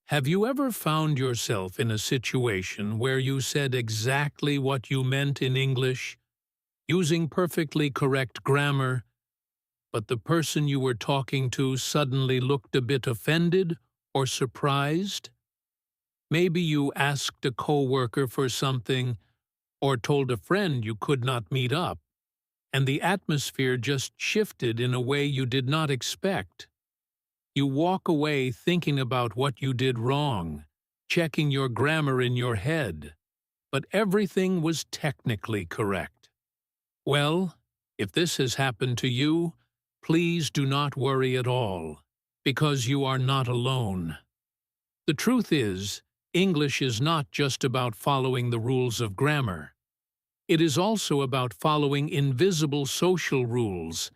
Have you ever found yourself in a situation where you said exactly what you meant in English, using perfectly correct grammar, but the person you were talking to suddenly looked a bit offended or surprised? Maybe you asked a coworker for something or told a friend you could not meet up, and the atmosphere just shifted in a way you did not expect. You walk away thinking about what you did wrong, checking your grammar in your head, but everything was technically correct. Well, if this has happened to you, please do not worry at all, because you are not alone. The truth is, English is not just about following the rules of grammar. It is also about following invisible social rules,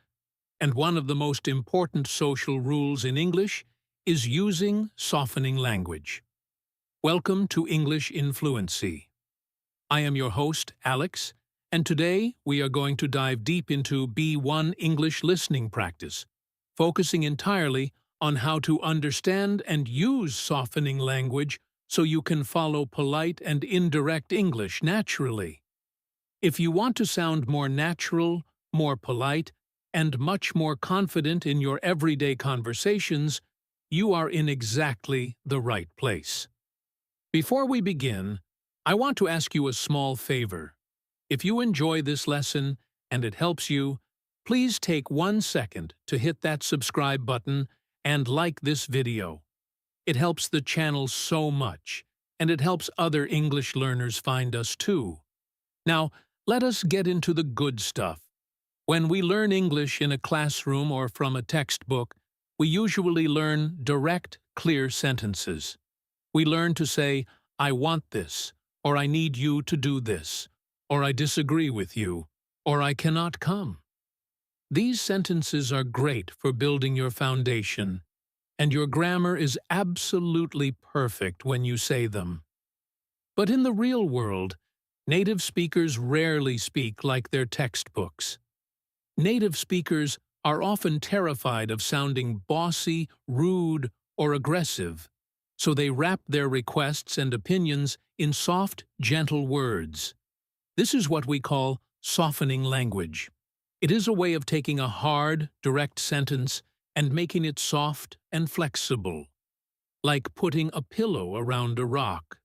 and one of the most important social rules in English is using softening language. Welcome to English in Fluency. I am your host, Alex, and today we are going to dive deep into B1 English listening practice, focusing entirely on how to understand and use softening language so you can follow polite and indirect English naturally. If you want to sound more natural, more polite, and much more confident in your everyday conversations, you are in exactly the right place. Before we begin, I want to ask you a small favor. If you enjoy this lesson and it helps you, please take 1 second to hit that subscribe button and like this video. It helps the channel so much, and it helps other English learners find us too. Now, let us get into the good stuff. When we learn English in a classroom or from a textbook, we usually learn direct, clear sentences. We learn to say, "I want this," or "I need you to do this," or "I disagree with you," or "I cannot come." These sentences are great for building your foundation, and your grammar is absolutely perfect when you say them. But in the real world, native speakers rarely speak like their textbooks. Native speakers are often terrified of sounding bossy, rude, or aggressive, so they wrap their requests and opinions in soft, gentle words. This is what we call softening language. It is a way of taking a hard, direct sentence and making it soft and flexible, like putting a pillow around a rock.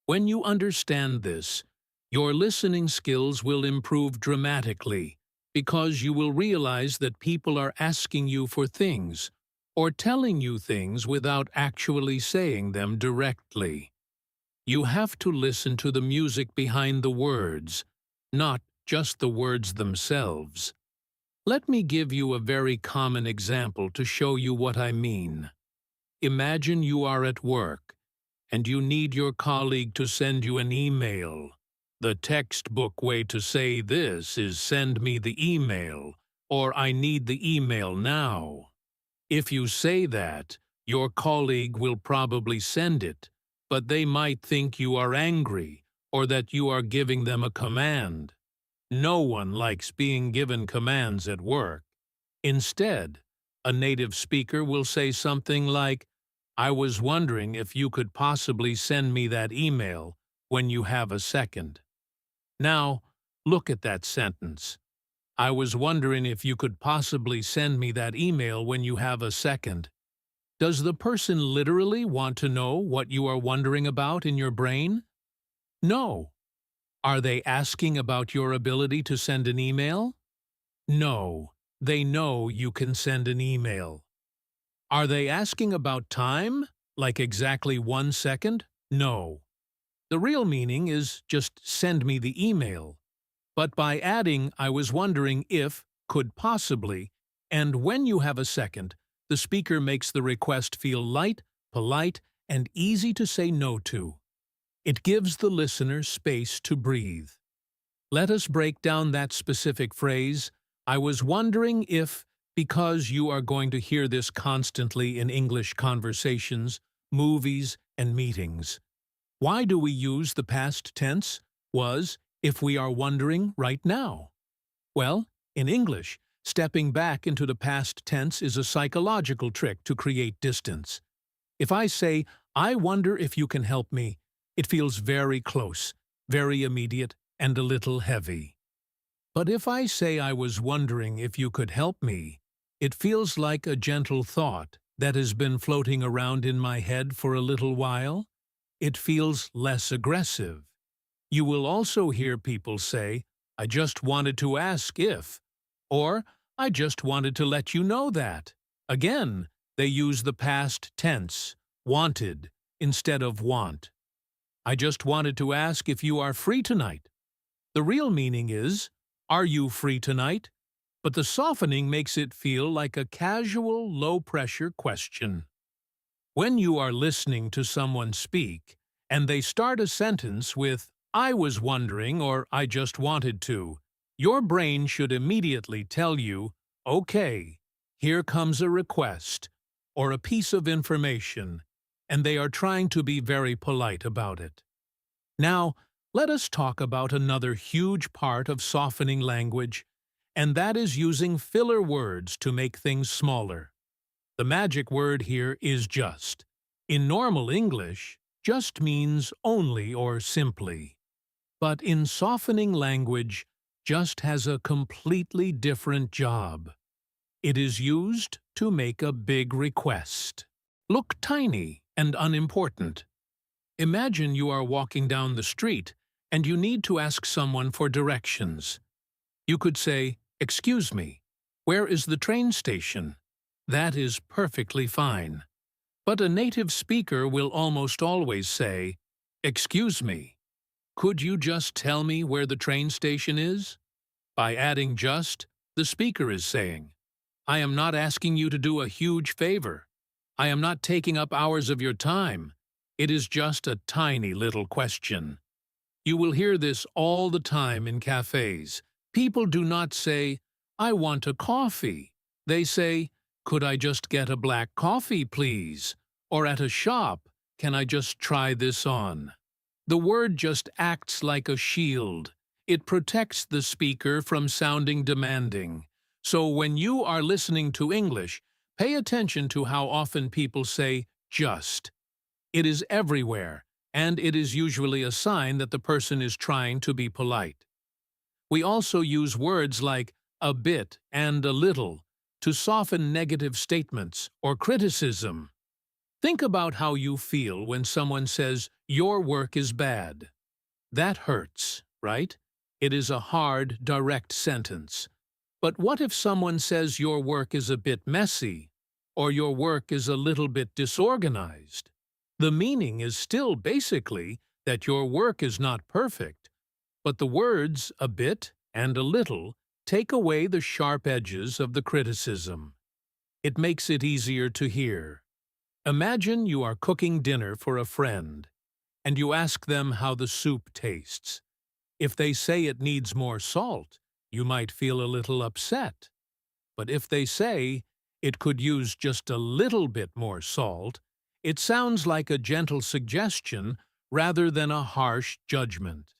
When you understand this, your listening skills will improve dramatically because you will realize that people are asking you for things or telling you things without actually saying them directly. You have to listen to the music behind the words, not just the words themselves. Let me give you a very common example to show you what I mean. Imagine you are at work, and you need your colleague to send you an email. The textbook way to say this is "send me the email," or "I need the email now." If you say that, your colleague will probably send it, but they might think you are angry or that you are giving them a command. No one likes being given commands at work. Instead, a native speaker will say something like, "I was wondering if you could possibly send me that email when you have a second." Now, look at that sentence. "I was wondering if you could possibly send me that email when you have a second." Does the person literally want to know what you are wondering about in your brain? No. Are they asking about your ability to send an email? No. They know you can send an email. Are they asking about time, like exactly 1 second? No. The real meaning is just "send me the email." But by adding "I was wondering if," "could possibly," and "when you have a second," the speaker makes the request feel light, polite, and easy to say no to. It gives the listener space to breathe. Let us break down that specific phrase, "I was wondering if," because you are going to hear this constantly in English conversations, movies, and meetings. Why do we use the past tense, was, if we are wondering right now? Well, in English, stepping back into the past tense is a psychological trick to create distance. If I say, I wonder if you can help me. It feels very close, very immediate, and a little heavy. But if I say I was wondering if you could help me, it feels like a gentle thought that has been floating around in my head for a little while. It feels less aggressive. You will also hear people say, I just wanted to ask if, or I just wanted to let you know that. Again, they use the past tense, wanted, instead of want. I just wanted to ask if you are free tonight. The real meaning is, are you free tonight? But the softening makes it feel like a casual, low-pressure question. When you are listening to someone speak, and they start a sentence with, I was wondering or I just wanted to, your brain should immediately tell you, okay, here comes a request, or a piece of information, and they are trying to be very polite about it. Now, let us talk about another huge part of softening language, and that is using filler words to make things smaller. The magic word here is just. In normal English, just means only or simply. But in softening language, just has a completely different job. It is used to make a big request. Look tiny and unimportant. Imagine you are walking down the street and you need to ask someone for directions. You could say, excuse me, where is the train station? That is perfectly fine. But a native speaker will almost always say, excuse me, could you just tell me where the train station is? By adding just, the speaker is saying, I am not asking you to do a huge favor. I am not taking up hours of your time. It is just a tiny little question. You will hear this all the time in cafes. People do not say, I want a coffee. They say, could I just get a black coffee, please? Or at a shop, can I just try this on? The word just acts like a shield. It protects the speaker from sounding demanding. So when you are listening to English, pay attention to how often people say just. It is everywhere, and it is usually a sign that the person is trying to be polite. We also use words like a bit and a little to soften negative statements or criticism. Think about how you feel when someone says, your work is bad. That hurts, right? It is a hard, direct sentence. But what if someone says your work is a bit messy, or your work is a little bit disorganized? The meaning is still basically that your work is not perfect, but the words a bit and a little take away the sharp edges of the criticism. It makes it easier to hear. Imagine you are cooking dinner for a friend, and you ask them how the soup tastes. If they say it needs more salt, you might feel a little upset. But if they say it could use just a little bit more salt, it sounds like a gentle suggestion rather than a harsh judgment.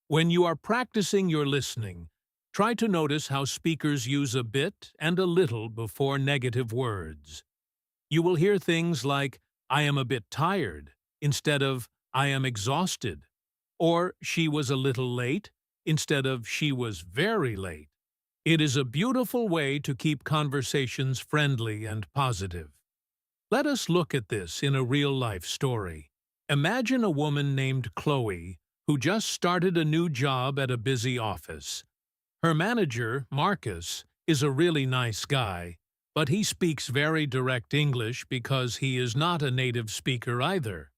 When you are practicing your listening, try to notice how speakers use a bit and a little before negative words. You will hear things like, I am a bit tired, instead of, I am exhausted, or she was a little late, instead of, she was very late. It is a beautiful way to keep conversations friendly and positive. Let us look at this in a real-life story. Imagine a woman named Chloe who just started a new job at a busy office. Her manager, Marcus, is a really nice guy, but he speaks very direct English because he is not a native speaker either,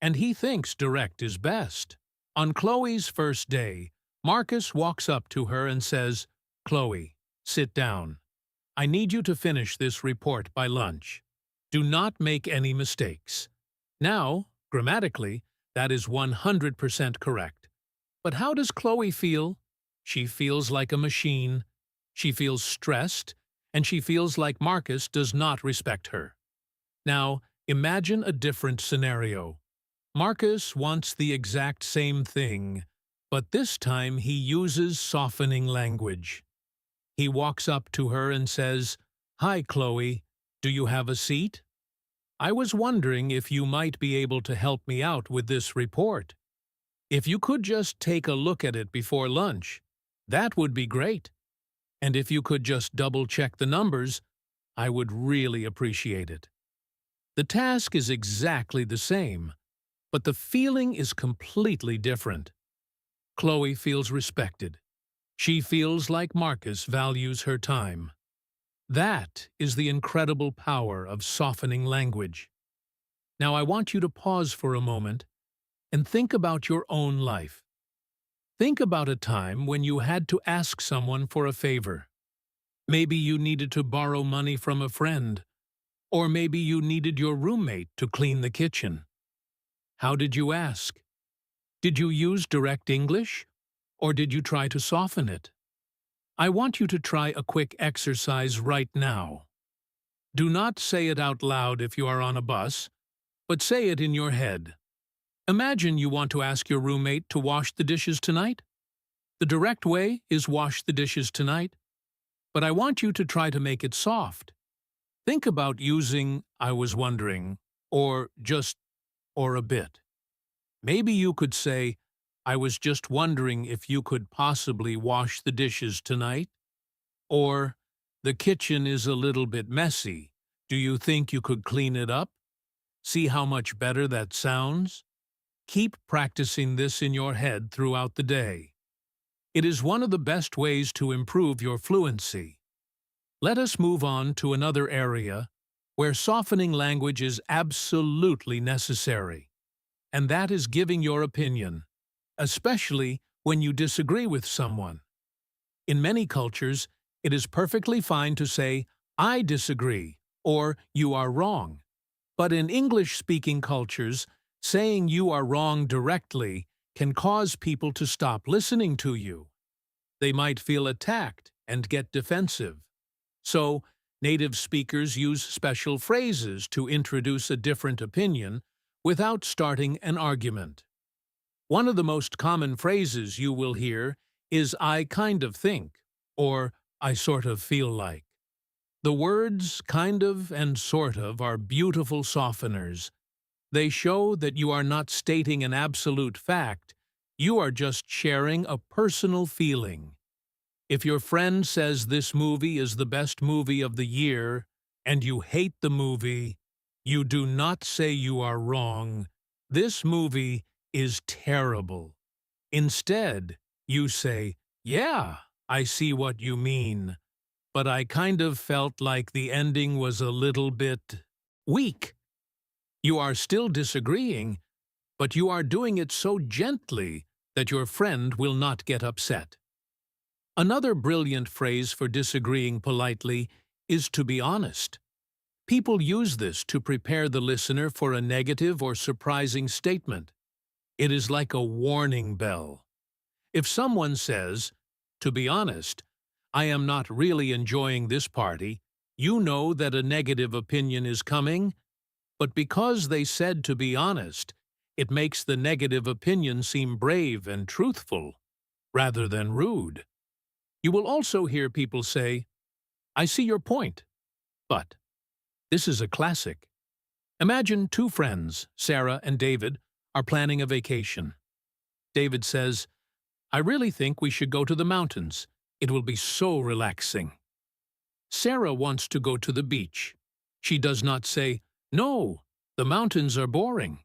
and he thinks direct is best. On Chloe's first day, Marcus walks up to her and says, Chloe, sit down. I need you to finish this report by lunch. Do not make any mistakes. Now, grammatically, that is 100% correct. But how does Chloe feel? She feels like a machine. She feels stressed, and she feels like Marcus does not respect her. Now, imagine a different scenario. Marcus wants the exact same thing, but this time he uses softening language. He walks up to her and says, Hi, Chloe. Do you have a seat? I was wondering if you might be able to help me out with this report. If you could just take a look at it before lunch, that would be great. And if you could just double-check the numbers, I would really appreciate it. The task is exactly the same, but the feeling is completely different. Chloe feels respected. She feels like Marcus values her time. That is the incredible power of softening language. Now I want you to pause for a moment and think about your own life. Think about a time when you had to ask someone for a favor. Maybe you needed to borrow money from a friend, or maybe you needed your roommate to clean the kitchen. How did you ask? Did you use direct English, or did you try to soften it? I want you to try a quick exercise right now. Do not say it out loud if you are on a bus, but say it in your head. Imagine you want to ask your roommate to wash the dishes tonight. The direct way is wash the dishes tonight, but I want you to try to make it soft. Think about using I was wondering, or just, or a bit. Maybe you could say, I was just wondering if you could possibly wash the dishes tonight. Or, the kitchen is a little bit messy. Do you think you could clean it up? See how much better that sounds? Keep practicing this in your head throughout the day. It is one of the best ways to improve your fluency. Let us move on to another area where softening language is absolutely necessary, and that is giving your opinion, especially when you disagree with someone. In many cultures, it is perfectly fine to say, I disagree, or you are wrong. But in English-speaking cultures, saying you are wrong directly can cause people to stop listening to you. They might feel attacked and get defensive. So, native speakers use special phrases to introduce a different opinion without starting an argument. One of the most common phrases you will hear is I kind of think, or I sort of feel like. The words kind of and sort of are beautiful softeners. They show that you are not stating an absolute fact, you are just sharing a personal feeling. If your friend says this movie is the best movie of the year, and you hate the movie, you do not say you are wrong. This movie is terrible. Instead, you say, yeah, I see what you mean, but I kind of felt like the ending was a little bit weak. You are still disagreeing, but you are doing it so gently that your friend will not get upset. Another brilliant phrase for disagreeing politely is to be honest. People use this to prepare the listener for a negative or surprising statement. It is like a warning bell. If someone says, to be honest, I am not really enjoying this party, you know that a negative opinion is coming, but because they said to be honest, it makes the negative opinion seem brave and truthful, rather than rude. You will also hear people say, I see your point, but. This is a classic. Imagine two friends, Sarah and David, are planning a vacation. David says, I really think we should go to the mountains. It will be so relaxing. Sarah wants to go to the beach. She does not say, no, the mountains are boring.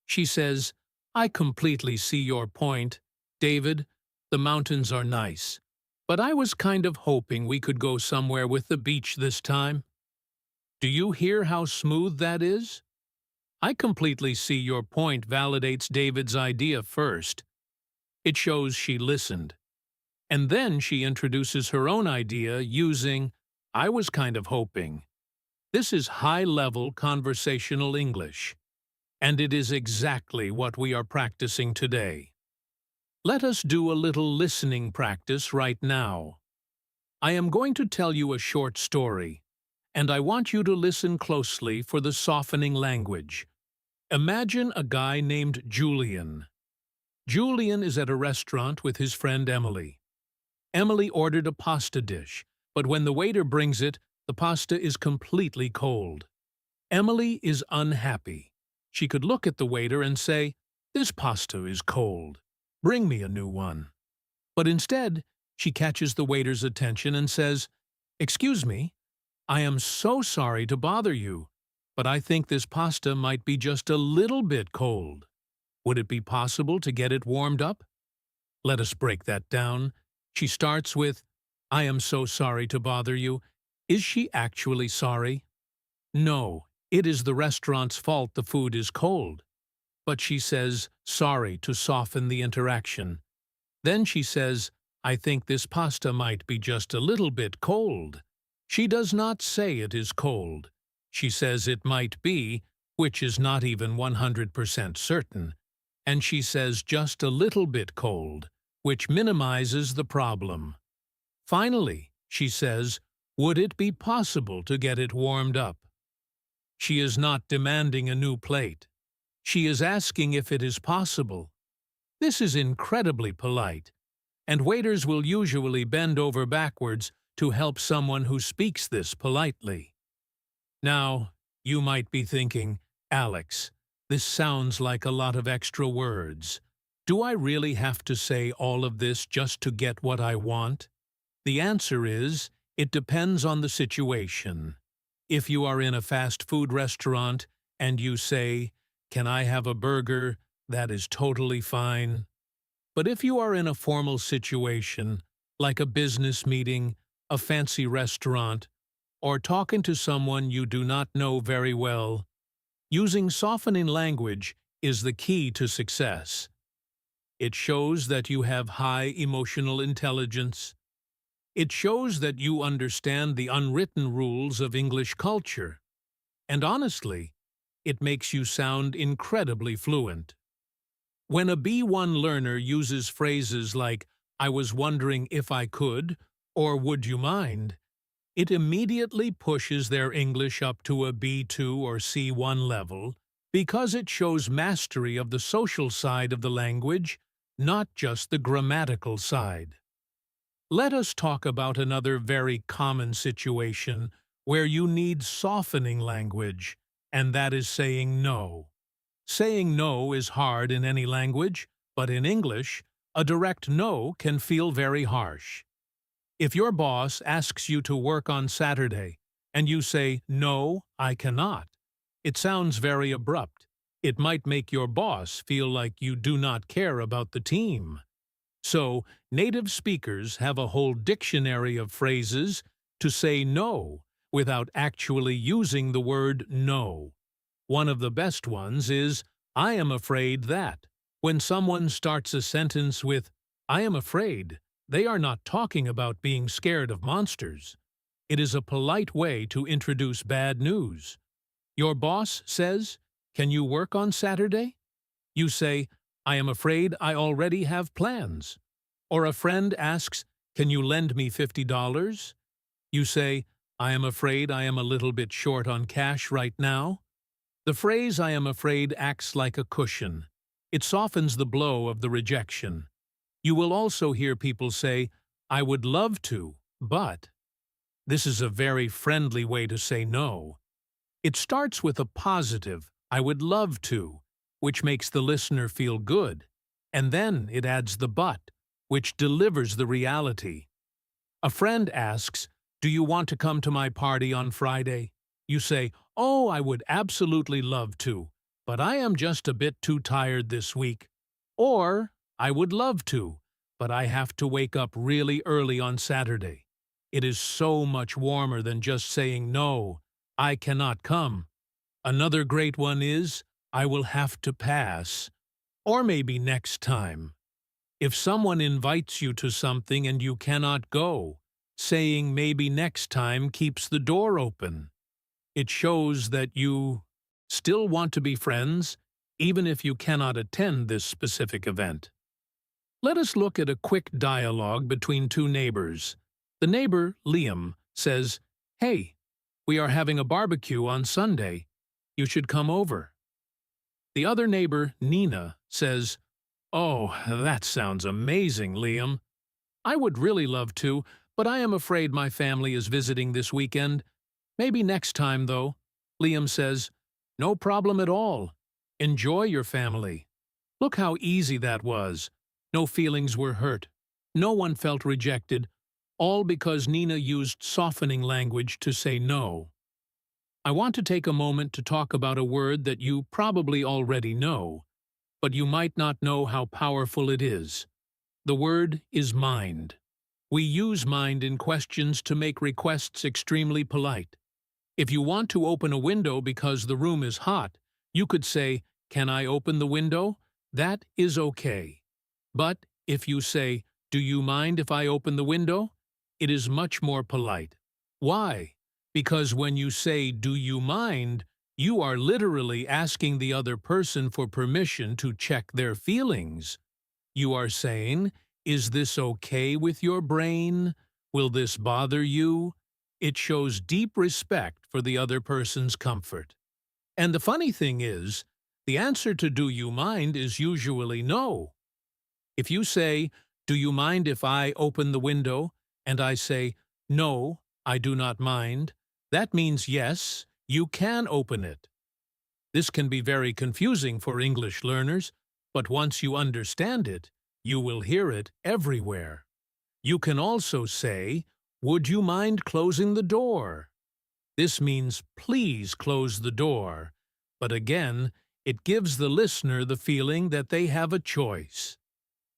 She says, I completely see your point, David. The mountains are nice. But I was kind of hoping we could go somewhere with the beach this time. Do you hear how smooth that is? I completely see your point validates David's idea first. It shows she listened. And then she introduces her own idea using, I was kind of hoping. This is high-level conversational English. And it is exactly what we are practicing today. Let us do a little listening practice right now. I am going to tell you a short story, and I want you to listen closely for the softening language. Imagine a guy named Julian. Julian is at a restaurant with his friend Emily. Emily ordered a pasta dish, but when the waiter brings it, the pasta is completely cold. Emily is unhappy. She could look at the waiter and say, "This pasta is cold. Bring me a new one." But instead, she catches the waiter's attention and says, "Excuse me, I am so sorry to bother you, but I think this pasta might be just a little bit cold. Would it be possible to get it warmed up?" Let us break that down. She starts with, "I am so sorry to bother you." Is she actually sorry? No, it is the restaurant's fault the food is cold. But she says sorry to soften the interaction. Then she says, "I think this pasta might be just a little bit cold." She does not say it is cold. She says it might be, which is not even 100% certain. And she says just a little bit cold, which minimizes the problem. Finally, she says, "Would it be possible to get it warmed up?" She is not demanding a new plate. She is asking if it is possible. This is incredibly polite, and waiters will usually bend over backwards to help someone who speaks this politely. Now, you might be thinking, "Alex, this sounds like a lot of extra words. Do I really have to say all of this just to get what I want?" The answer is, it depends on the situation. If you are in a fast food restaurant and you say, "Can I have a burger?" that is totally fine. But if you are in a formal situation, like a business meeting, a fancy restaurant, or talking to someone you do not know very well, using softening language is the key to success. It shows that you have high emotional intelligence. It shows that you understand the unwritten rules of English culture. And honestly, it makes you sound incredibly fluent. When a B1 learner uses phrases like, "I was wondering if I could," or "Would you mind?" it immediately pushes their English up to a B2 or C1 level because it shows mastery of the social side of the language, not just the grammatical side. Let us talk about another very common situation where you need softening language, and that is saying no. Saying no is hard in any language, but in English, a direct no can feel very harsh. If your boss asks you to work on Saturday, and you say, "No, I cannot," it sounds very abrupt. It might make your boss feel like you do not care about the team. So, native speakers have a whole dictionary of phrases to say no without actually using the word no. One of the best ones is, "I am afraid that." When someone starts a sentence with, "I am afraid," they are not talking about being scared of monsters. It is a polite way to introduce bad news. Your boss says, "Can you work on Saturday?" You say, "I am afraid I already have plans." Or a friend asks, "Can you lend me $50? You say, "I am afraid I am a little bit short on cash right now." The phrase "I am afraid" acts like a cushion. It softens the blow of the rejection. You will also hear people say, "I would love to, but." This is a very friendly way to say no. It starts with a positive, "I would love to," which makes the listener feel good, and then it adds the "but," which delivers the reality. A friend asks, "Do you want to come to my party on Friday?" You say, "Oh, I would absolutely love to, but I am just a bit too tired this week." Or, "I would love to, but I have to wake up really early on Saturday." It is so much warmer than just saying, "No, I cannot come." Another great one is, "I will have to pass," or maybe next time. If someone invites you to something and you cannot go, saying maybe next time keeps the door open. It shows that you still want to be friends, even if you cannot attend this specific event. Let us look at a quick dialogue between two neighbors. The neighbor, Liam, says, "Hey, we are having a barbecue on Sunday. You should come over." The other neighbor, Nina, says, "Oh, that sounds amazing, Liam. I would really love to, but I am afraid my family is visiting this weekend. Maybe next time, though. Liam says, "No problem at all. Enjoy your family." Look how easy that was. No feelings were hurt. No one felt rejected, all because Nina used softening language to say no. I want to take a moment to talk about a word that you probably already know, but you might not know how powerful it is. The word is mind. We use mind in questions to make requests extremely polite. If you want to open a window because the room is hot, you could say, "Can I open the window?" That is okay. But if you say, "Do you mind if I open the window?" it is much more polite. Why? Because when you say, "Do you mind?" you are literally asking the other person for permission to check their feelings. You are saying, "Is this okay with your brain? Will this bother you?" It shows deep respect for the other person's comfort. And the funny thing is, the answer to "do you mind" is usually no. If you say, "Do you mind if I open the window?" and I say, "No, I do not mind," that means yes, you can open it. This can be very confusing for English learners, but once you understand it, you will hear it everywhere. You can also say, "Would you mind closing the door?" This means please close the door, but again, it gives the listener the feeling that they have a choice.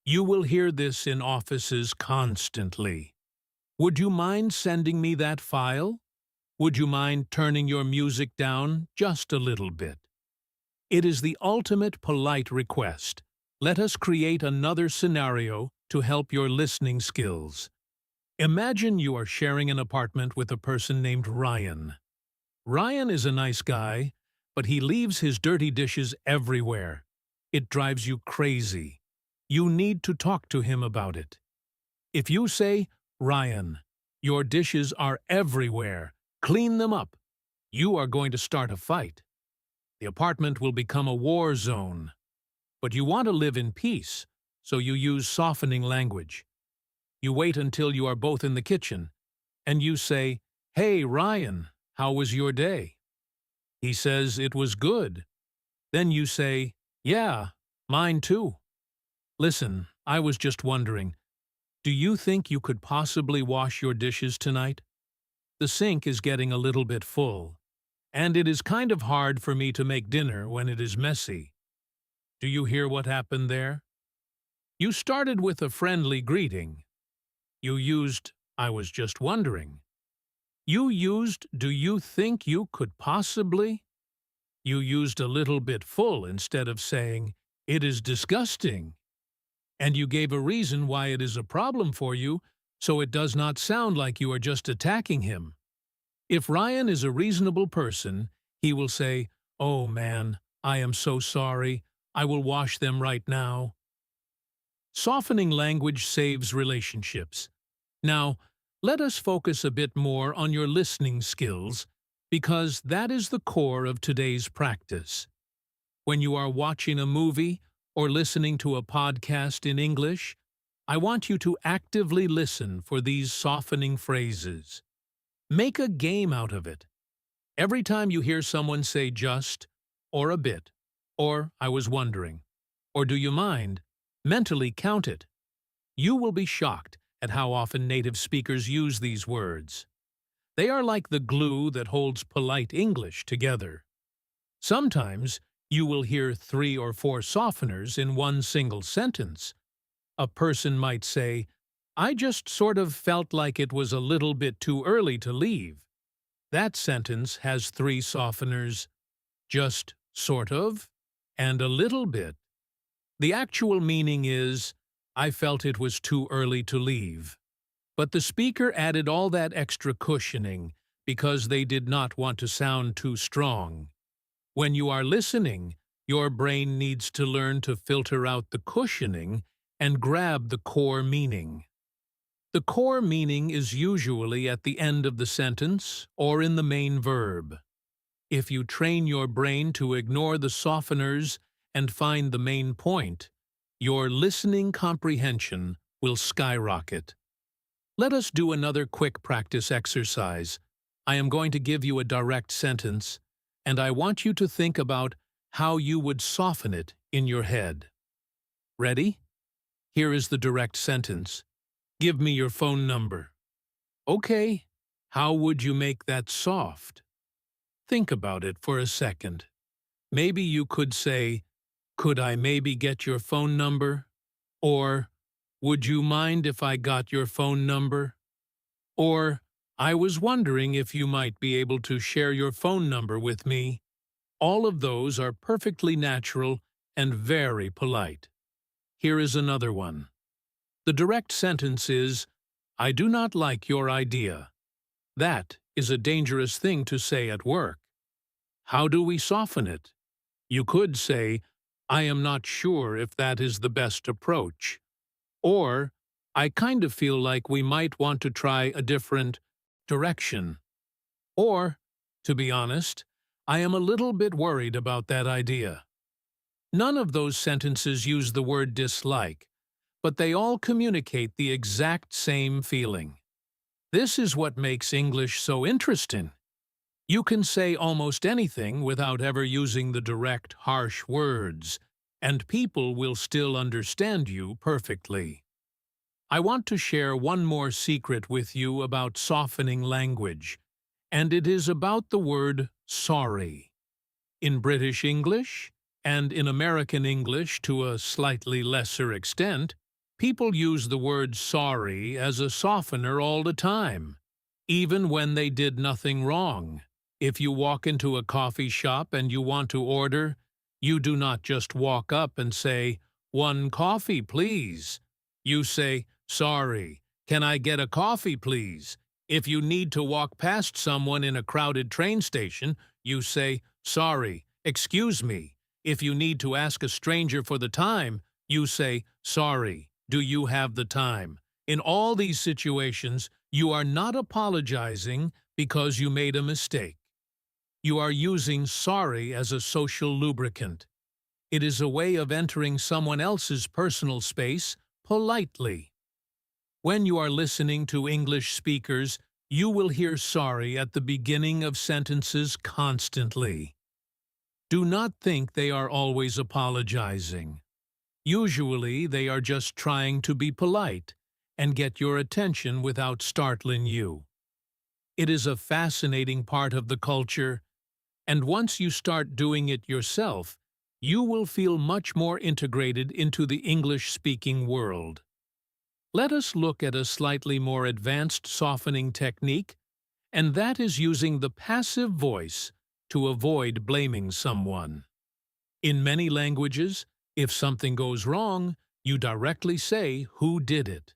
You will hear this in offices constantly. "Would you mind sending me that file?" "Would you mind turning your music down just a little bit?" It is the ultimate polite request. Let us create another scenario to help your listening skills. Imagine you are sharing an apartment with a person named Ryan. Ryan is a nice guy, but he leaves his dirty dishes everywhere. It drives you crazy. You need to talk to him about it. If you say, "Ryan, your dishes are everywhere. Clean them up," you are going to start a fight. The apartment will become a war zone. But you want to live in peace, so you use softening language. You wait until you are both in the kitchen, and you say, "Hey, Ryan, how was your day?" He says, "It was good." Then you say, "Yeah, mine too. Listen, I was just wondering, do you think you could possibly wash your dishes tonight? The sink is getting a little bit full, and it is kind of hard for me to make dinner when it is messy." Do you hear what happened there? You started with a friendly greeting. You used, "I was just wondering." You used, "Do you think you could possibly?" You used a little bit full instead of saying, "It is disgusting." And you gave a reason why it is a problem for you, so it does not sound like you are just attacking him. If Ryan is a reasonable person, he will say, "Oh man, I am so sorry. I will wash them right now." Softening language saves relationships. Now, let us focus a bit more on your listening skills, because that is the core of today's practice. When you are watching a movie or listening to a podcast in English, I want you to actively listen for these softening phrases. Make a game out of it. Every time you hear someone say "just," or "a bit," or "I was wondering," or "do you mind," mentally count it. You will be shocked at how often native speakers use these words. They are like the glue that holds polite English together. Sometimes you will hear 3 or 4 softeners in one single sentence. A person might say, "I just sort of felt like it was a little bit too early to leave." That sentence has 3 softeners: just, sort of, and a little bit. The actual meaning is, "I felt it was too early to leave." But the speaker added all that extra cushioning because they did not want to sound too strong. When you are listening, your brain needs to learn to filter out the cushioning and grab the core meaning. The core meaning is usually at the end of the sentence or in the main verb. If you train your brain to ignore the softeners and find the main point, your listening comprehension will skyrocket. Let us do another quick practice exercise. I am going to give you a direct sentence, and I want you to think about how you would soften it in your head. Ready? Here is the direct sentence. Give me your phone number. Okay, how would you make that soft? Think about it for a second. Maybe you could say, could I maybe get your phone number? Or, would you mind if I got your phone number? Or, I was wondering if you might be able to share your phone number with me. All of those are perfectly natural and very polite. Here is another one. The direct sentence is, I do not like your idea. That is a dangerous thing to say at work. How do we soften it? You could say, I am not sure if that is the best approach. Or, I kind of feel like we might want to try a different direction. Or, to be honest, I am a little bit worried about that idea. None of those sentences use the word dislike, but they all communicate the exact same feeling. This is what makes English so interesting. You can say almost anything without ever using the direct, harsh words, and people will still understand you perfectly. I want to share one more secret with you about softening language, and it is about the word sorry. In British English, and in American English to a slightly lesser extent, people use the word sorry as a softener all the time, even when they did nothing wrong. If you walk into a coffee shop and you want to order, you do not just walk up and say, "One coffee, please." You say, "Sorry, can I get a coffee, please?" If you need to walk past someone in a crowded train station, you say, "Sorry, excuse me." If you need to ask a stranger for the time, you say, "Sorry, do you have the time?" In all these situations, you are not apologizing because you made a mistake. You are using sorry as a social lubricant. It is a way of entering someone else's personal space politely. When you are listening to English speakers, you will hear sorry at the beginning of sentences constantly. Do not think they are always apologizing. Usually, they are just trying to be polite and get your attention without startling you. It is a fascinating part of the culture, and once you start doing it yourself, you will feel much more integrated into the English-speaking world. Let us look at a slightly more advanced softening technique, and that is using the passive voice to avoid blaming someone. In many languages, if something goes wrong, you directly say who did it.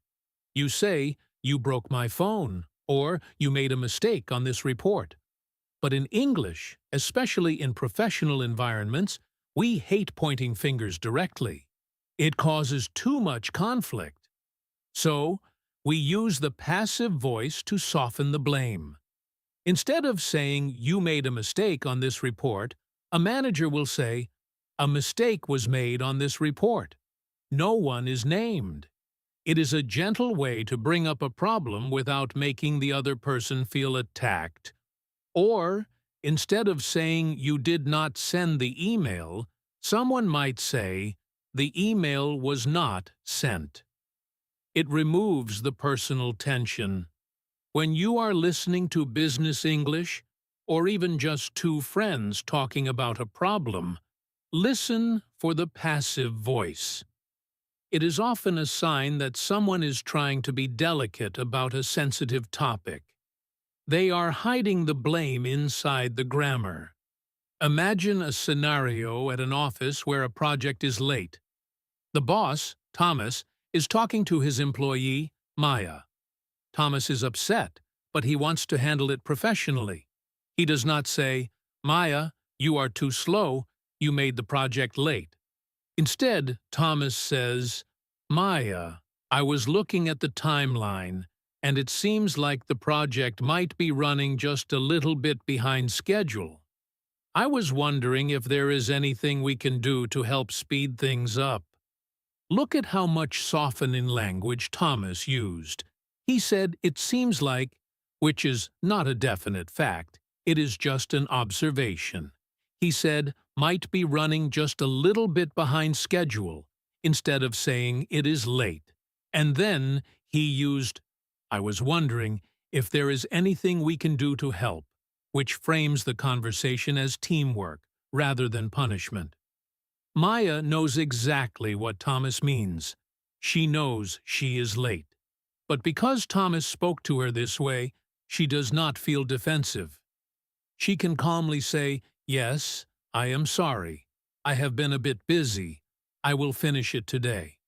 You say, "You broke my phone," or "You made a mistake on this report." But in English, especially in professional environments, we hate pointing fingers directly. It causes too much conflict. So, we use the passive voice to soften the blame. Instead of saying, "You made a mistake on this report," a manager will say, "A mistake was made on this report." No one is named. It is a gentle way to bring up a problem without making the other person feel attacked. Or, instead of saying you did not send the email, someone might say, "The email was not sent." It removes the personal tension. When you are listening to business English, or even just two friends talking about a problem, listen for the passive voice. It is often a sign that someone is trying to be delicate about a sensitive topic. They are hiding the blame inside the grammar. Imagine a scenario at an office where a project is late. The boss, Thomas, is talking to his employee, Maya. Thomas is upset, but he wants to handle it professionally. He does not say, "Maya, you are too slow, you made the project late." Instead, Thomas says, "Maya, I was looking at the timeline, and it seems like the project might be running just a little bit behind schedule. I was wondering if there is anything we can do to help speed things up." Look at how much softening language Thomas used. He said, "It seems like," which is not a definite fact, it is just an observation. He said, might be running just a little bit behind schedule, instead of saying it is late. And then he used, I was wondering if there is anything we can do to help, which frames the conversation as teamwork rather than punishment. Maya knows exactly what Thomas means. She knows she is late. But because Thomas spoke to her this way, she does not feel defensive. She can calmly say, "Yes, I am sorry. I have been a bit busy. I will finish it today."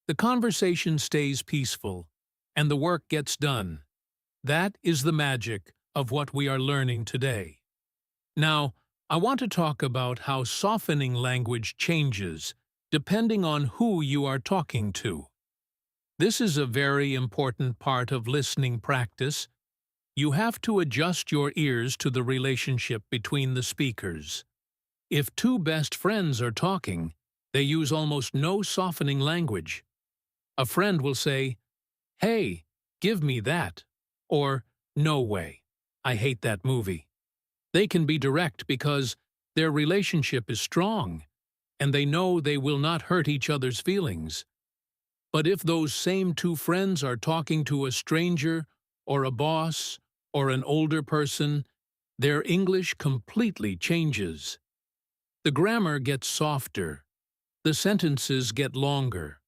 The conversation stays peaceful, and the work gets done. That is the magic of what we are learning today. Now, I want to talk about how softening language changes depending on who you are talking to. This is a very important part of listening practice. You have to adjust your ears to the relationship between the speakers. If two best friends are talking, they use almost no softening language. A friend will say, "Hey, give me that," or "No way, I hate that movie." They can be direct because their relationship is strong, and they know they will not hurt each other's feelings. But if those same two friends are talking to a stranger, or a boss, or an older person, their English completely changes. The grammar gets softer. The sentences get longer.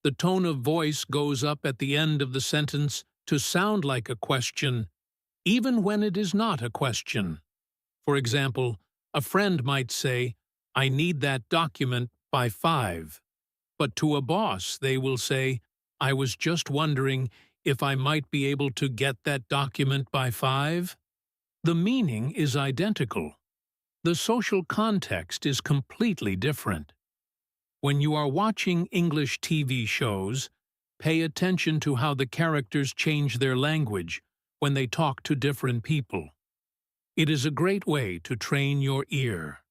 The tone of voice goes up at the end of the sentence to sound like a question, even when it is not a question. For example, a friend might say, "I need that document by 5. But to a boss, they will say, "I was just wondering if I might be able to get that document by 5. The meaning is identical. The social context is completely different. When you are watching English TV shows, pay attention to how the characters change their language when they talk to different people. It is a great way to train your ear.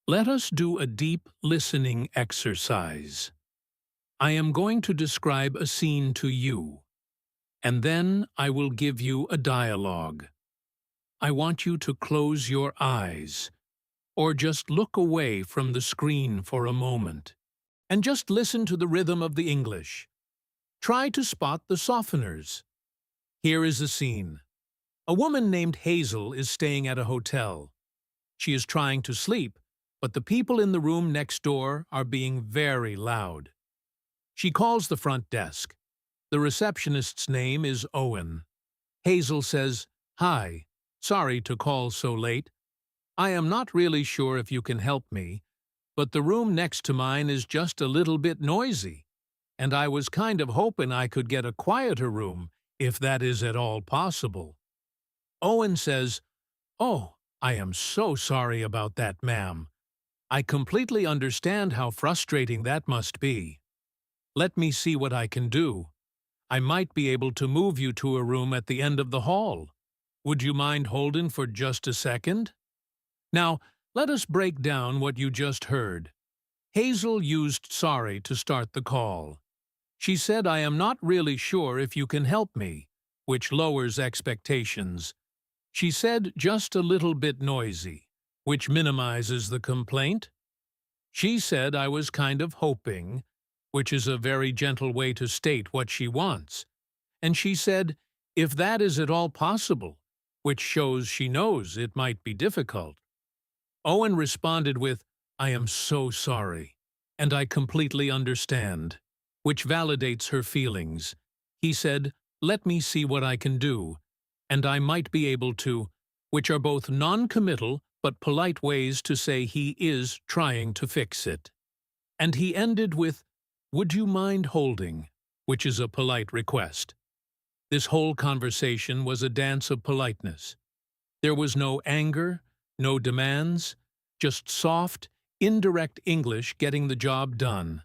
Let us do a deep listening exercise. I am going to describe a scene to you, and then I will give you a dialogue. I want you to close your eyes, or just look away from the screen for a moment, and just listen to the rhythm of the English. Try to spot the softeners. Here is the scene. A woman named Hazel is staying at a hotel. She is trying to sleep, but the people in the room next door are being very loud. She calls the front desk. The receptionist's name is Owen. Hazel says, "Hi, sorry to call so late. I am not really sure if you can help me, but the room next to mine is just a little bit noisy, and I was kind of hoping I could get a quieter room, if that is at all possible." Owen says, "Oh, I am so sorry about that, ma'am. I completely understand how frustrating that must be. Let me see what I can do. I might be able to move you to a room at the end of the hall. Would you mind holding for just a second?" Now, let us break down what you just heard. Hazel used sorry to start the call. She said, "I am not really sure if you can help me," which lowers expectations. She said, "just a little bit noisy," which minimizes the complaint. She said, "I was kind of hoping," which is a very gentle way to state what she wants. And she said, "if that is at all possible," which shows she knows it might be difficult. Owen responded with, "I am so sorry, and I completely understand," which validates her feelings. He said, "Let me see what I can do, and I might be able to," which are both non-committal but polite ways to say he is trying to fix it. And he ended with, "Would you mind holding?" which is a polite request. This whole conversation was a dance of politeness. There was no anger, no demands, just soft, indirect English getting the job done.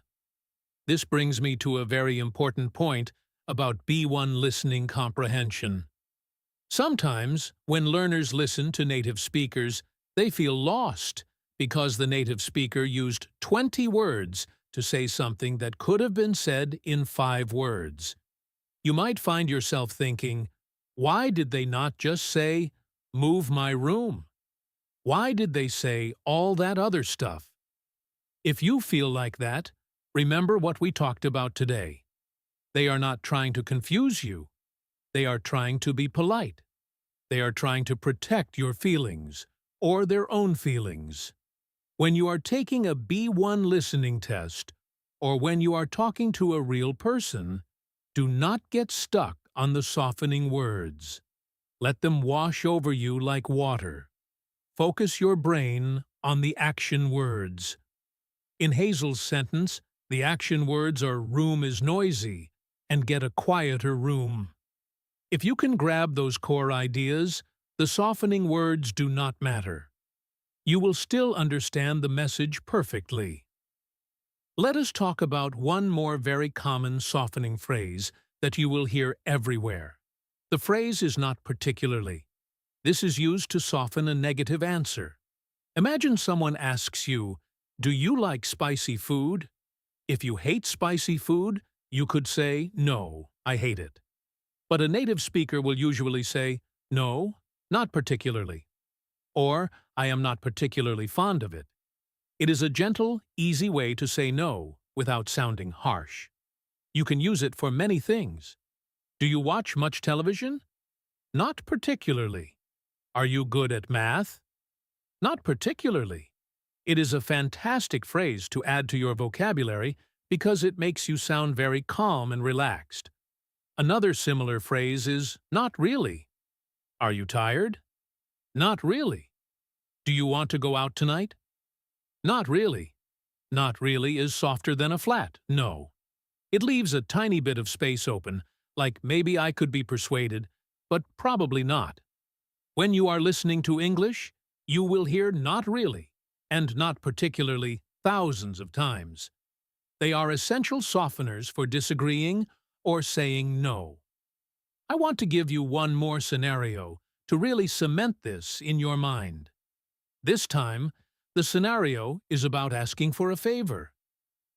This brings me to a very important point about B1 listening comprehension. Sometimes, when learners listen to native speakers, they feel lost because the native speaker used 20 words to say something that could have been said in 5 words. You might find yourself thinking, why did they not just say, "move my room"? Why did they say all that other stuff? If you feel like that, remember what we talked about today. They are not trying to confuse you. They are trying to be polite. They are trying to protect your feelings, or their own feelings. When you are taking a B1 listening test, or when you are talking to a real person, do not get stuck on the softening words. Let them wash over you like water. Focus your brain on the action words. In Hazel's sentence, the action words are room is noisy and get a quieter room. If you can grab those core ideas, the softening words do not matter. You will still understand the message perfectly. Let us talk about one more very common softening phrase that you will hear everywhere. The phrase is not particularly. This is used to soften a negative answer. Imagine someone asks you, "Do you like spicy food?" If you hate spicy food, you could say, "No, I hate it." But a native speaker will usually say, "No, not particularly," or "I am not particularly fond of it." It is a gentle, easy way to say no without sounding harsh. You can use it for many things. Do you watch much television? Not particularly. Are you good at math? Not particularly. It is a fantastic phrase to add to your vocabulary because it makes you sound very calm and relaxed. Another similar phrase is not really. Are you tired? Not really. Do you want to go out tonight? Not really. Not really is softer than a flat no. It leaves a tiny bit of space open, like maybe I could be persuaded, but probably not. When you are listening to English, you will hear not really and not particularly thousands of times. They are essential softeners for disagreeing or saying no. I want to give you one more scenario to really cement this in your mind. This time, the scenario is about asking for a favor.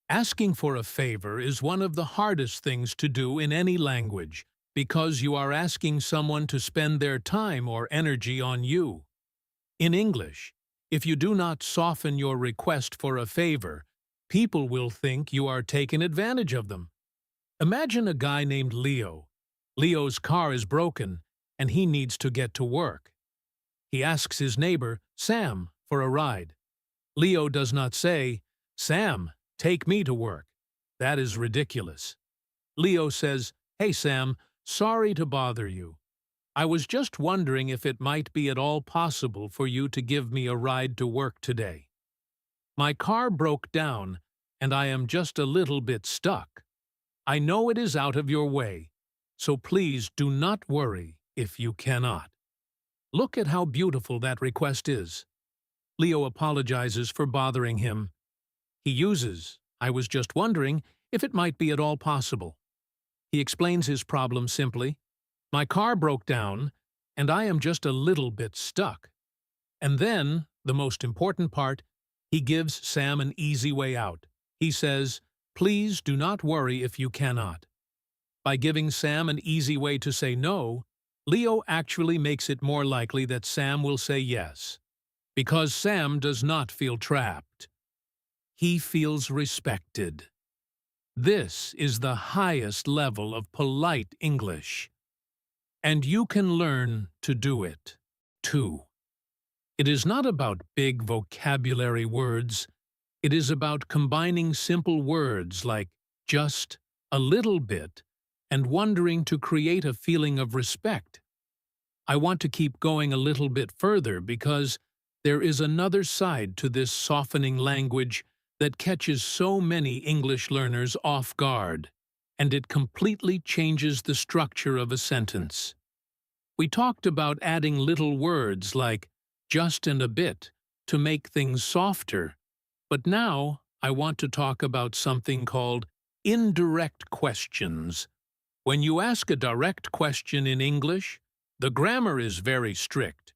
Asking for a favor is one of the hardest things to do in any language because you are asking someone to spend their time or energy on you. In English, if you do not soften your request for a favor, people will think you are taking advantage of them. Imagine a guy named Leo. Leo's car is broken, and he needs to get to work. He asks his neighbor, Sam, for a ride. Leo does not say, "Sam, take me to work." That is ridiculous. Leo says, "Hey Sam, sorry to bother you. I was just wondering if it might be at all possible for you to give me a ride to work today. My car broke down, and I am just a little bit stuck. I know it is out of your way, so please do not worry if you cannot." Look at how beautiful that request is. Leo apologizes for bothering him. He uses, "I was just wondering if it might be at all possible." He explains his problem simply, "My car broke down, and I am just a little bit stuck." And then, the most important part, he gives Sam an easy way out. He says, "Please do not worry if you cannot." By giving Sam an easy way to say no, Leo actually makes it more likely that Sam will say yes, because Sam does not feel trapped. He feels respected. This is the highest level of polite English. And you can learn to do it, too. It is not about big vocabulary words. It is about combining simple words like just, a little bit, and wondering to create a feeling of respect. I want to keep going a little bit further because there is another side to this softening language that catches so many English learners off guard, and it completely changes the structure of a sentence. We talked about adding little words like just and a bit to make things softer, but now I want to talk about something called indirect questions. When you ask a direct question in English, the grammar is very strict.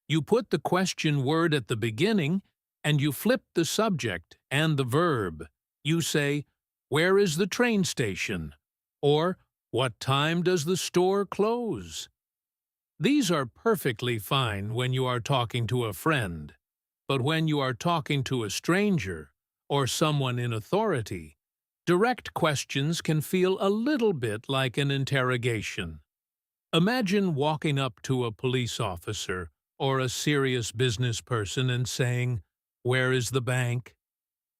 You put the question word at the beginning, and you flip the subject and the verb. You say, "Where is the train station?" or "What time does the store close?" These are perfectly fine when you are talking to a friend, but when you are talking to a stranger or someone in authority, direct questions can feel a little bit like an interrogation. Imagine walking up to a police officer or a serious business person and saying, "Where is the bank?"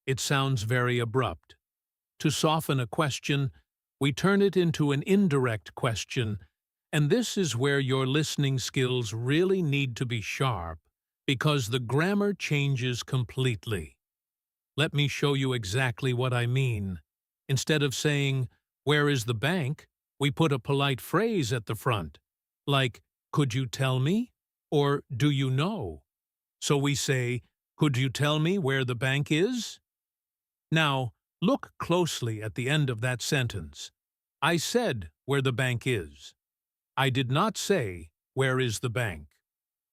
It sounds very abrupt. To soften a question, we turn it into an indirect question, and this is where your listening skills really need to be sharp, because the grammar changes completely. Let me show you exactly what I mean. Instead of saying, "Where is the bank?" we put a polite phrase at the front, like, "Could you tell me?" or "Do you know?" So we say, "Could you tell me where the bank is?" Now, look closely at the end of that sentence. I said where the bank is. I did not say, "Where is the bank?"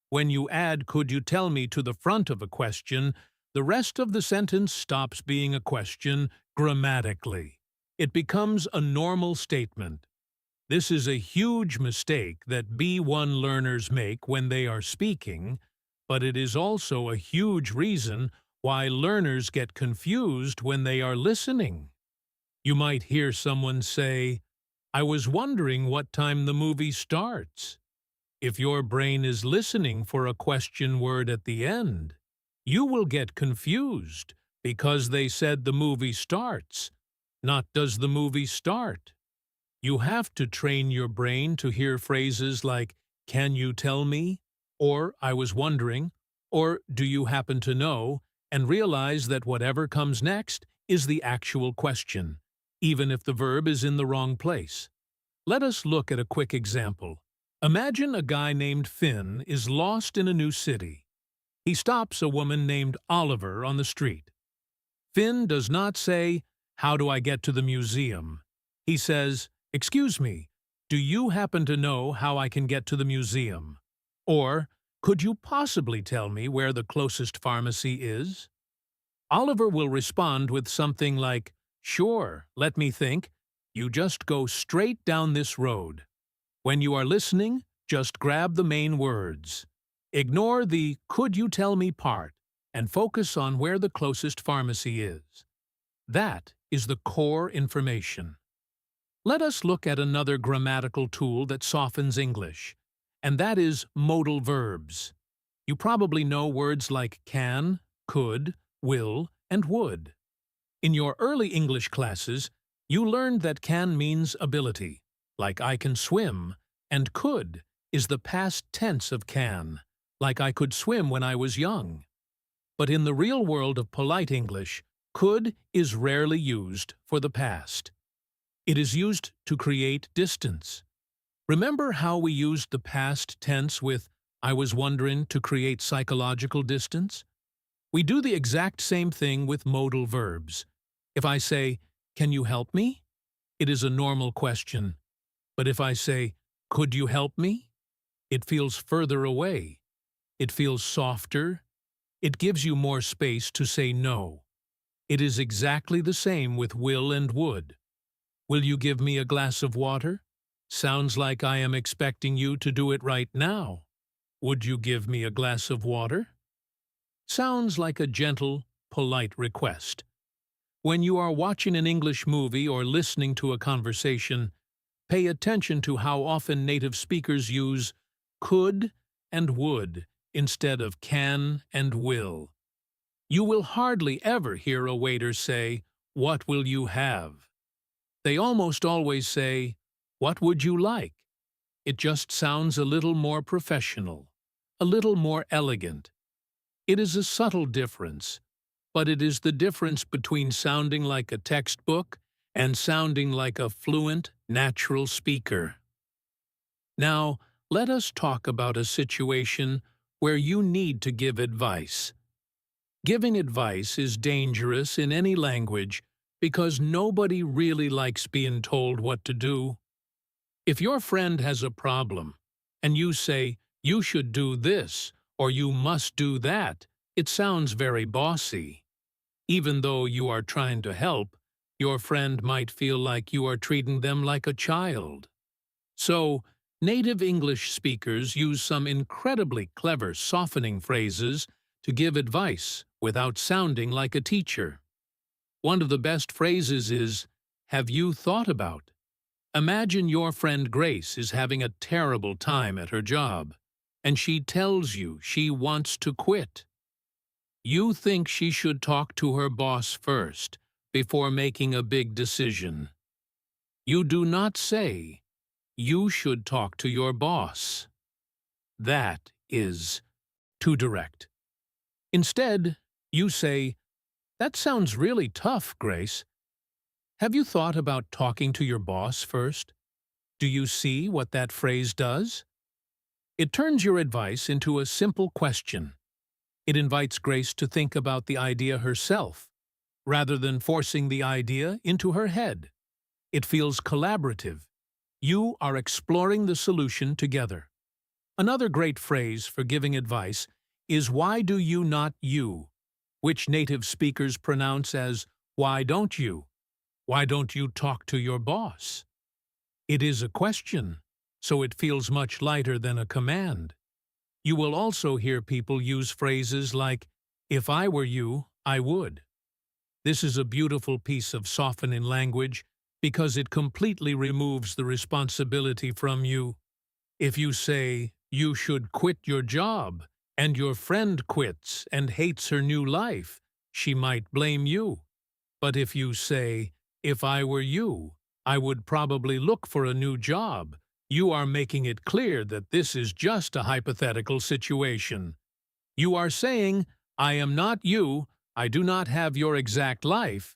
When you add "could you tell me" to the front of a question, the rest of the sentence stops being a question grammatically. It becomes a normal statement. This is a huge mistake that B1 learners make when they are speaking, but it is also a huge reason why learners get confused when they are listening. You might hear someone say, "I was wondering what time the movie starts." If your brain is listening for a question word at the end, you will get confused because they said the movie starts, not does the movie start. You have to train your brain to hear phrases like, "Can you tell me?" or "I was wondering," or "Do you happen to know?" and realize that whatever comes next is the actual question, even if the verb is in the wrong place. Let us look at a quick example. Imagine a guy named Finn is lost in a new city. He stops a woman named Oliver on the street. Finn does not say, "How do I get to the museum?" He says, "Excuse me, do you happen to know how I can get to the museum?" Or, "Could you possibly tell me where the closest pharmacy is?" Oliver will respond with something like, "Sure, let me think. You just go straight down this road." When you are listening, just grab the main words. Ignore the "could you tell me" part and focus on where the closest pharmacy is. That is the core information. Let us look at another grammatical tool that softens English, and that is modal verbs. You probably know words like can, could, will, and would. In your early English classes, you learned that can means ability, like I can swim, and could is the past tense of can, like I could swim when I was young. But in the real world of polite English, could is rarely used for the past. It is used to create distance. Remember how we used the past tense with "I was wondering" to create psychological distance? We do the exact same thing with modal verbs. If I say, "Can you help me?" it is a normal question. But if I say, "Could you help me?" it feels further away. It feels softer. It gives you more space to say no. It is exactly the same with will and would. Will you give me a glass of water? Sounds like I am expecting you to do it right now. Would you give me a glass of water? Sounds like a gentle, polite request. When you are watching an English movie or listening to a conversation, pay attention to how often native speakers use could and would instead of can and will. You will hardly ever hear a waiter say, "What will you have?" They almost always say, "What would you like?" It just sounds a little more professional, a little more elegant. It is a subtle difference, but it is the difference between sounding like a textbook and sounding like a fluent, natural speaker. Now, let us talk about a situation where you need to give advice. Giving advice is dangerous in any language because nobody really likes being told what to do. If your friend has a problem and you say, "You should do this," or "You must do that," it sounds very bossy. Even though you are trying to help, your friend might feel like you are treating them like a child. So, Native English speakers use some incredibly clever softening phrases to give advice without sounding like a teacher. One of the best phrases is, "Have you thought about?" Imagine your friend Grace is having a terrible time at her job, and she tells you she wants to quit. You think she should talk to her boss first, before making a big decision. You do not say, "You should talk to your boss." That is too direct. Instead, you say, "That sounds really tough, Grace. Have you thought about talking to your boss first?" Do you see what that phrase does? It turns your advice into a simple question. It invites Grace to think about the idea herself, rather than forcing the idea into her head. It feels collaborative. You are exploring the solution together. Another great phrase for giving advice is "why do you not you," which native speakers pronounce as "why don't you?" Why don't you talk to your boss? It is a question, so it feels much lighter than a command. You will also hear people use phrases like, "If I were you, I would." This is a beautiful piece of softening language because it completely removes the responsibility from you. If you say, "You should quit your job," and your friend quits and hates her new life, she might blame you. But if you say, "If I were you, I would probably look for a new job," you are making it clear that this is just a hypothetical situation. You are saying, "I am not you, I do not have your exact life,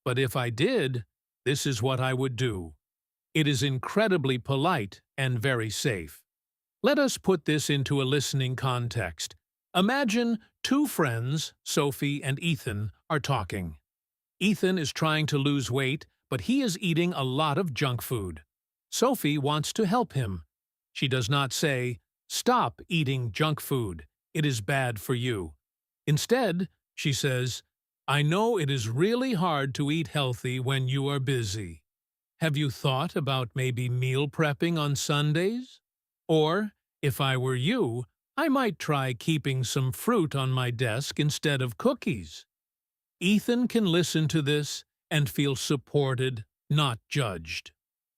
but if I did, this is what I would do." It is incredibly polite and very safe. Let us put this into a listening context. Imagine two friends, Sophie and Ethan, are talking. Ethan is trying to lose weight, but he is eating a lot of junk food. Sophie wants to help him. She does not say, "Stop eating junk food. It is bad for you." Instead, she says, "I know it is really hard to eat healthy when you are busy. Have you thought about maybe meal prepping on Sundays? Or, if I were you, I might try keeping some fruit on my desk instead of cookies." Ethan can listen to this and feel supported, not judged.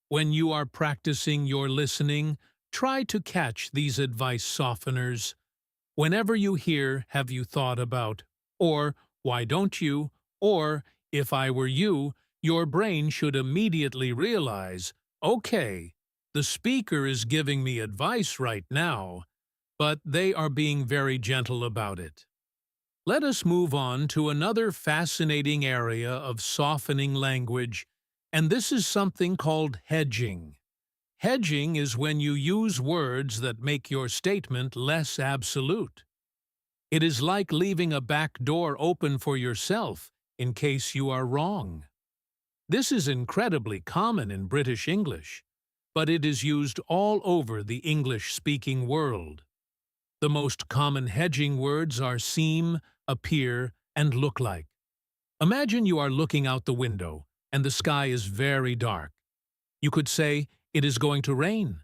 When you are practicing your listening, try to catch these advice softeners. Whenever you hear "have you thought about," or "why don't you," or "if I were you," your brain should immediately realize, "Okay, the speaker is giving me advice right now, but they are being very gentle about it." Let us move on to another fascinating area of softening language, and this is something called hedging. Hedging is when you use words that make your statement less absolute. It is like leaving a back door open for yourself in case you are wrong. This is incredibly common in British English, but it is used all over the English-speaking world. The most common hedging words are seem, appear, and look like. Imagine you are looking out the window, and the sky is very dark. You could say, "It is going to rain."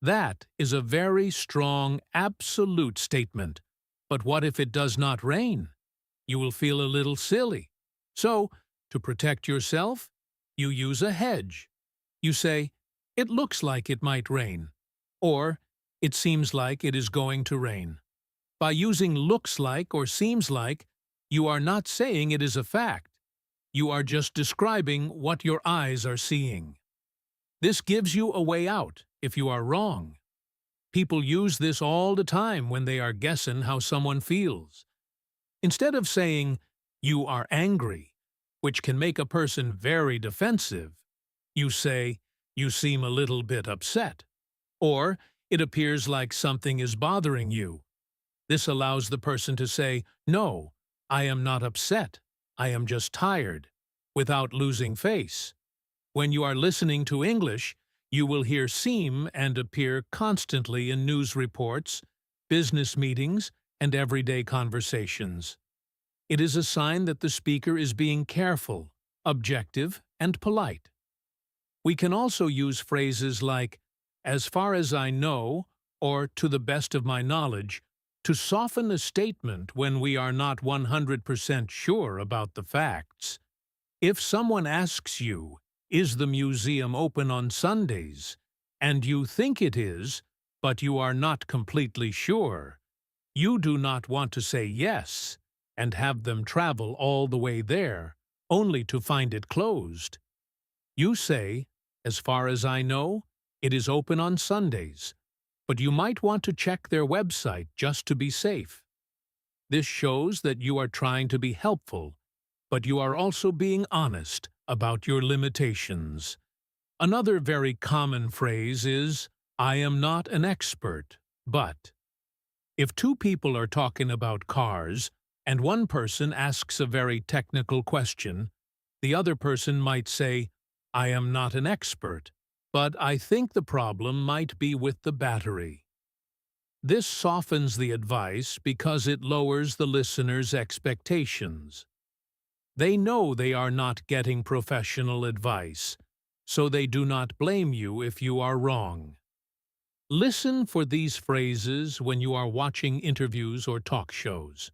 That is a very strong, absolute statement. But what if it does not rain? You will feel a little silly. So, to protect yourself, you use a hedge. You say, "It looks like it might rain," or "It seems like it is going to rain." By using "looks like" or "seems like," you are not saying it is a fact. You are just describing what your eyes are seeing. This gives you a way out if you are wrong. People use this all the time when they are guessing how someone feels. Instead of saying, "You are angry," which can make a person very defensive, you say, "You seem a little bit upset," or "It appears like something is bothering you." This allows the person to say, "No, I am not upset, I am just tired," without losing face. When you are listening to English, you will hear seem and appear constantly in news reports, business meetings, and everyday conversations. It is a sign that the speaker is being careful, objective, and polite. We can also use phrases like, as far as I know, or to the best of my knowledge, to soften a statement when we are not 100% sure about the facts. If someone asks you, "Is the museum open on Sundays?" and you think it is, but you are not completely sure, you do not want to say yes and have them travel all the way there, only to find it closed. You say, "As far as I know, it is open on Sundays, but you might want to check their website just to be safe." This shows that you are trying to be helpful, but you are also being honest about your limitations. Another very common phrase is, "I am not an expert, but." If two people are talking about cars, and one person asks a very technical question, the other person might say, "I am not an expert, but I think the problem might be with the battery." This softens the advice because it lowers the listener's expectations. They know they are not getting professional advice, so they do not blame you if you are wrong. Listen for these phrases when you are watching interviews or talk shows.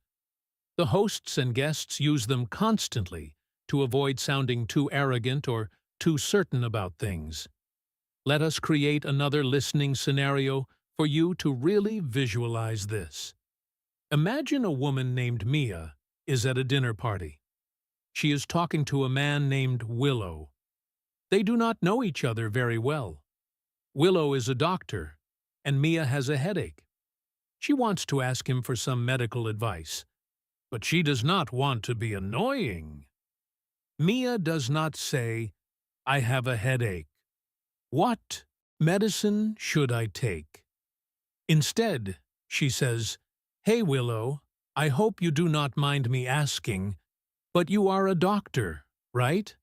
The hosts and guests use them constantly to avoid sounding too arrogant or too certain about things. Let us create another listening scenario for you to really visualize this. Imagine a woman named Mia is at a dinner party. She is talking to a man named Willow. They do not know each other very well. Willow is a doctor, and Mia has a headache. She wants to ask him for some medical advice, but she does not want to be annoying. Mia does not say, "I have a headache. What medicine should I take?" Instead, she says, "Hey Willow, I hope you do not mind me asking, but you are a doctor, right?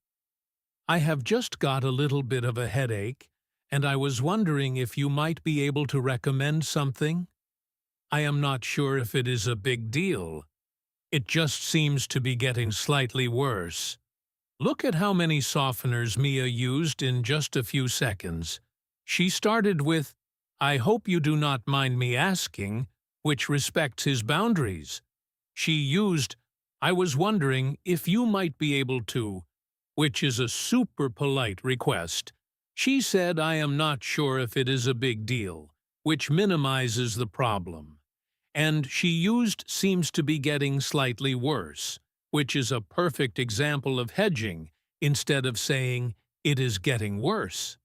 I have just got a little bit of a headache, and I was wondering if you might be able to recommend something. I am not sure if it is a big deal. It just seems to be getting slightly worse." Look at how many softeners Mia used in just a few seconds. She started with, "I hope you do not mind me asking," which respects his boundaries. She used, "I was wondering if you might be able to," which is a super polite request. She said, "I am not sure if it is a big deal," which minimizes the problem. And she used "seems to be getting slightly worse," which is a perfect example of hedging instead of saying, "It is getting worse."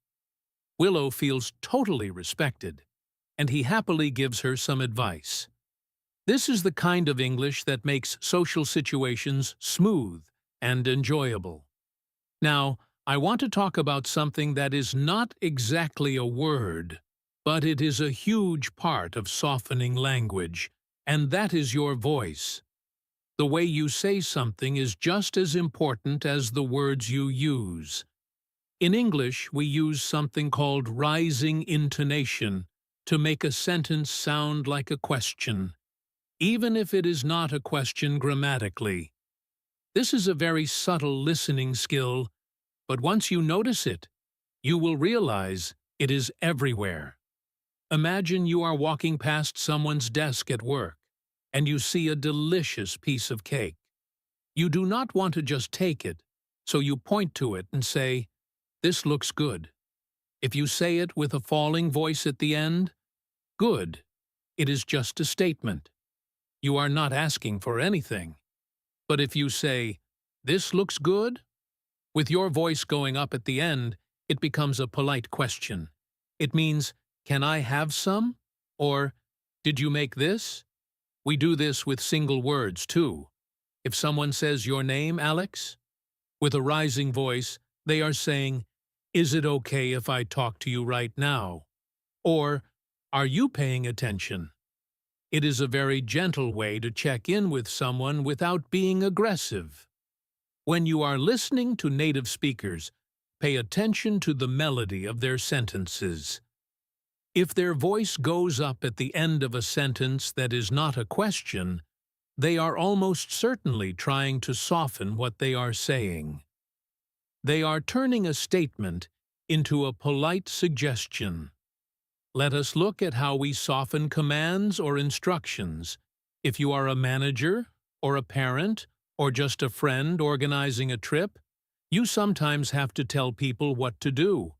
Willow feels totally respected, and he happily gives her some advice. This is the kind of English that makes social situations smooth and enjoyable. Now, I want to talk about something that is not exactly a word, but it is a huge part of softening language, and that is your voice. The way you say something is just as important as the words you use. In English, we use something called rising intonation to make a sentence sound like a question, even if it is not a question grammatically. This is a very subtle listening skill, but once you notice it, you will realize it is everywhere. Imagine you are walking past someone's desk at work, and you see a delicious piece of cake. You do not want to just take it, so you point to it and say, "This looks good." If you say it with a falling voice at the end, good, it is just a statement. You are not asking for anything. But if you say, "This looks good," with your voice going up at the end, it becomes a polite question. It means, "Can I have some?" Or, "Did you make this?" We do this with single words, too. If someone says your name, Alex, with a rising voice, they are saying, "Is it okay if I talk to you right now?" Or, "Are you paying attention?" It is a very gentle way to check in with someone without being aggressive. When you are listening to native speakers, pay attention to the melody of their sentences. If their voice goes up at the end of a sentence that is not a question, they are almost certainly trying to soften what they are saying. They are turning a statement into a polite suggestion. Let us look at how we soften commands or instructions. If you are a manager, or a parent, or just a friend organizing a trip, you sometimes have to tell people what to do.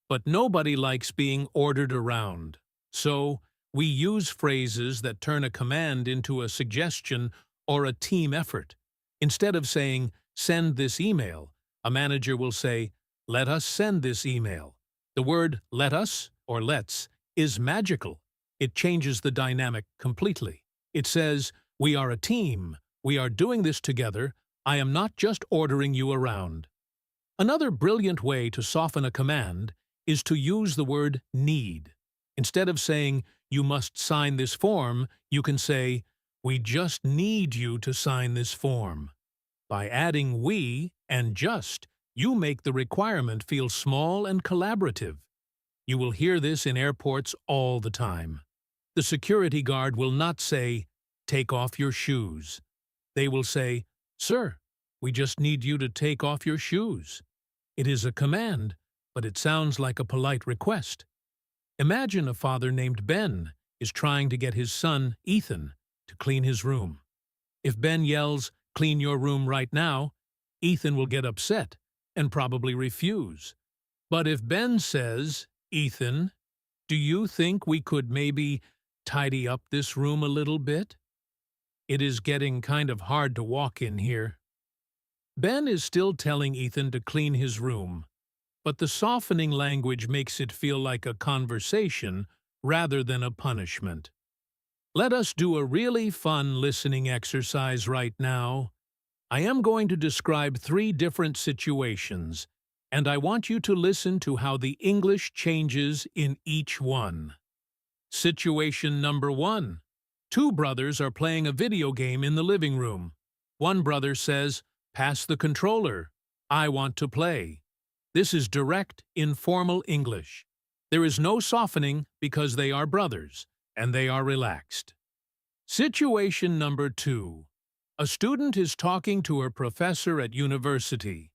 But nobody likes being ordered around. So, we use phrases that turn a command into a suggestion or a team effort. Instead of saying, "Send this email," a manager will say, "Let us send this email." The word "let us" or "let's" is magical. It changes the dynamic completely. It says, "We are a team. We are doing this together. I am not just ordering you around." Another brilliant way to soften a command is to use the word need. Instead of saying, "You must sign this form," you can say, "We just need you to sign this form." By adding "we" and "just," you make the requirement feel small and collaborative. You will hear this in airports all the time. The security guard will not say, "Take off your shoes." They will say, "Sir, we just need you to take off your shoes." It is a command, but it sounds like a polite request. Imagine a father named Ben is trying to get his son, Ethan, to clean his room. If Ben yells, "Clean your room right now," Ethan will get upset and probably refuse. But if Ben says, "Ethan, do you think we could maybe tidy up this room a little bit? It is getting kind of hard to walk in here." Ben is still telling Ethan to clean his room, but the softening language makes it feel like a conversation rather than a punishment. Let us do a really fun listening exercise right now. I am going to describe 3 different situations, and I want you to listen to how the English changes in each one. Situation number 1. 2 brothers are playing a video game in the living room. One brother says, "Pass the controller. I want to play." This is direct, informal English. There is no softening because they are brothers, and they are relaxed. Situation number 2. A student is talking to her professor at university.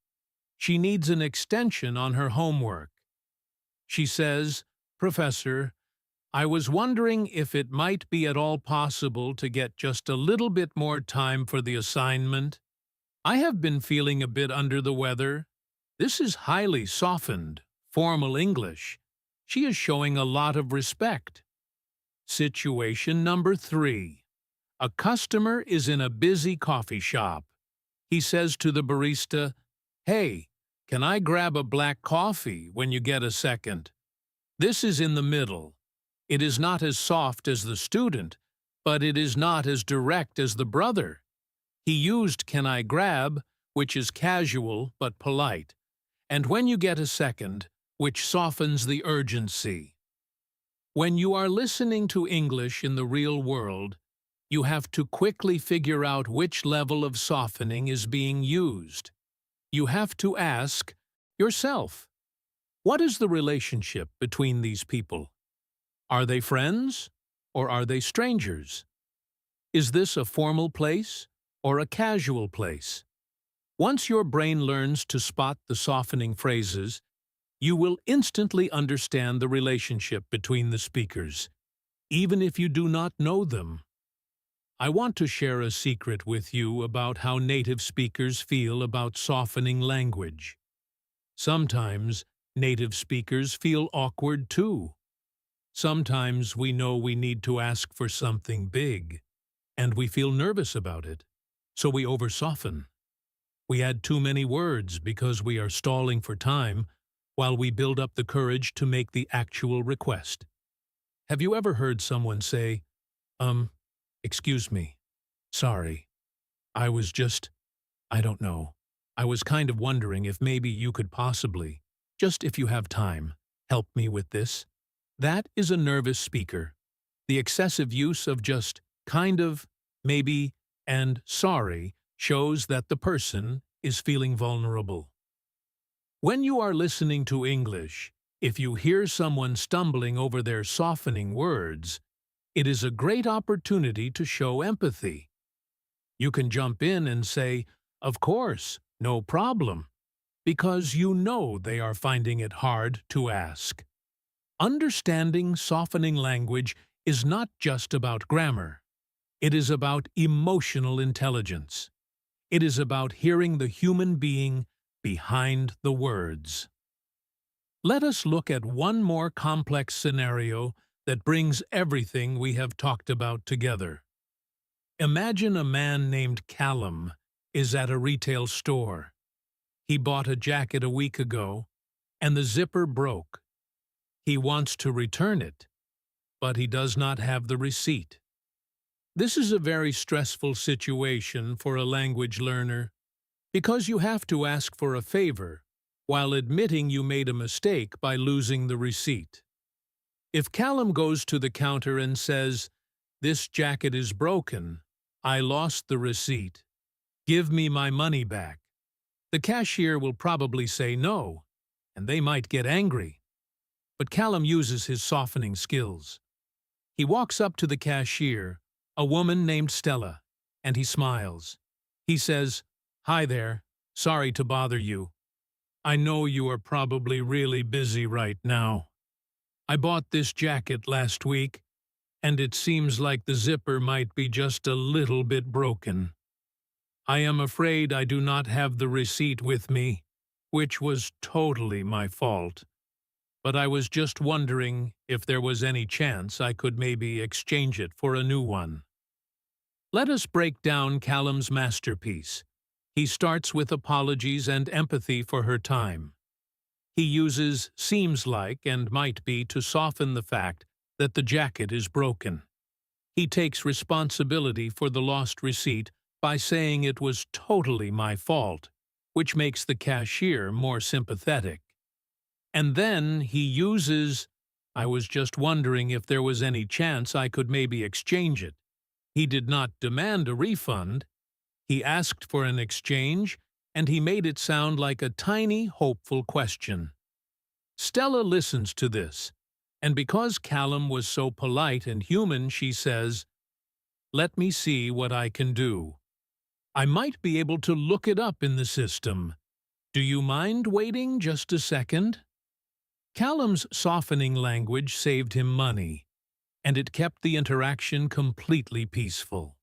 She needs an extension on her homework. She says, "Professor, I was wondering if it might be at all possible to get just a little bit more time for the assignment. I have been feeling a bit under the weather." This is highly softened, formal English. She is showing a lot of respect. Situation number 3. A customer is in a busy coffee shop. He says to the barista, "Hey, can I grab a black coffee when you get a second?" This is in the middle. It is not as soft as the student, but it is not as direct as the brother. He used "can I grab," which is casual but polite, and "when you get a second," which softens the urgency. When you are listening to English in the real world, you have to quickly figure out which level of softening is being used. You have to ask yourself, what is the relationship between these people? Are they friends, or are they strangers? Is this a formal place or a casual place? Once your brain learns to spot the softening phrases, you will instantly understand the relationship between the speakers, even if you do not know them. I want to share a secret with you about how native speakers feel about softening language. Sometimes native speakers feel awkward too. Sometimes we know we need to ask for something big, and we feel nervous about it, so we over-soften. We add too many words because we are stalling for time while we build up the courage to make the actual request. Have you ever heard someone say, "Excuse me, sorry, I don't know. I was kind of wondering if maybe you could possibly, just if you have time, help me with this"? That is a nervous speaker. The excessive use of just kind of, maybe, and sorry shows that the person is feeling vulnerable. When you are listening to English, if you hear someone stumbling over their softening words, it is a great opportunity to show empathy. You can jump in and say, "Of course, no problem," because you know they are finding it hard to ask. Understanding softening language is not just about grammar. It is about emotional intelligence. It is about hearing the human being behind the words. Let us look at one more complex scenario that brings everything we have talked about together. Imagine a man named Callum is at a retail store. He bought a jacket a week ago, and the zipper broke. He wants to return it, but he does not have the receipt. This is a very stressful situation for a language learner because you have to ask for a favor while admitting you made a mistake by losing the receipt. If Callum goes to the counter and says, "This jacket is broken, I lost the receipt, give me my money back," the cashier will probably say no, and they might get angry. But Callum uses his softening skills. He walks up to the cashier, a woman named Stella, and he smiles. He says, "Hi there, sorry to bother you. I know you are probably really busy right now. I bought this jacket last week, and it seems like the zipper might be just a little bit broken. I am afraid I do not have the receipt with me, which was totally my fault. But I was just wondering if there was any chance I could maybe exchange it for a new one." Let us break down Callum's masterpiece. He starts with apologies and empathy for her time. He uses "seems like" and "might be" to soften the fact that the jacket is broken. He takes responsibility for the lost receipt by saying it was totally my fault, which makes the cashier more sympathetic. And then he uses, "I was just wondering if there was any chance I could maybe exchange it." He did not demand a refund. He asked for an exchange, and he made it sound like a tiny, hopeful question. Stella listens to this, and because Callum was so polite and human, she says, "Let me see what I can do. I might be able to look it up in the system. Do you mind waiting just a second?" Callum's softening language saved him money, and it kept the interaction completely peaceful.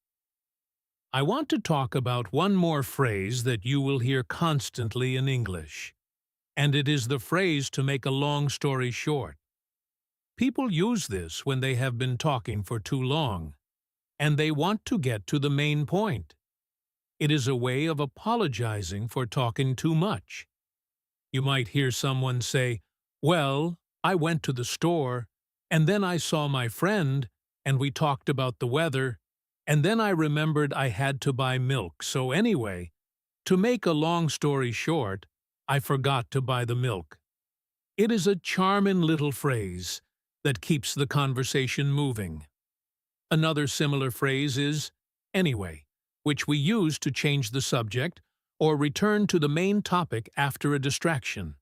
I want to talk about one more phrase that you will hear constantly in English, and it is the phrase to make a long story short. People use this when they have been talking for too long, and they want to get to the main point. It is a way of apologizing for talking too much. You might hear someone say, "Well, I went to the store, and then I saw my friend, and we talked about the weather, and then I remembered I had to buy milk, so anyway, to make a long story short, I forgot to buy the milk." It is a charming little phrase that keeps the conversation moving. Another similar phrase is "anyway," which we use to change the subject or return to the main topic after a distraction.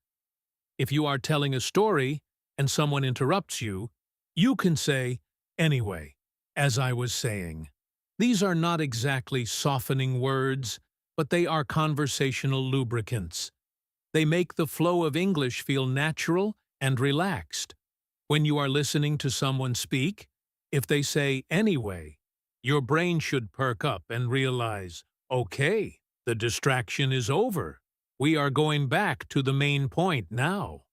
If you are telling a story and someone interrupts you, you can say, "Anyway, as I was saying." These are not exactly softening words, but they are conversational lubricants. They make the flow of English feel natural and relaxed. When you are listening to someone speak, if they say "anyway," your brain should perk up and realize, okay, the distraction is over. We are going back to the main point now.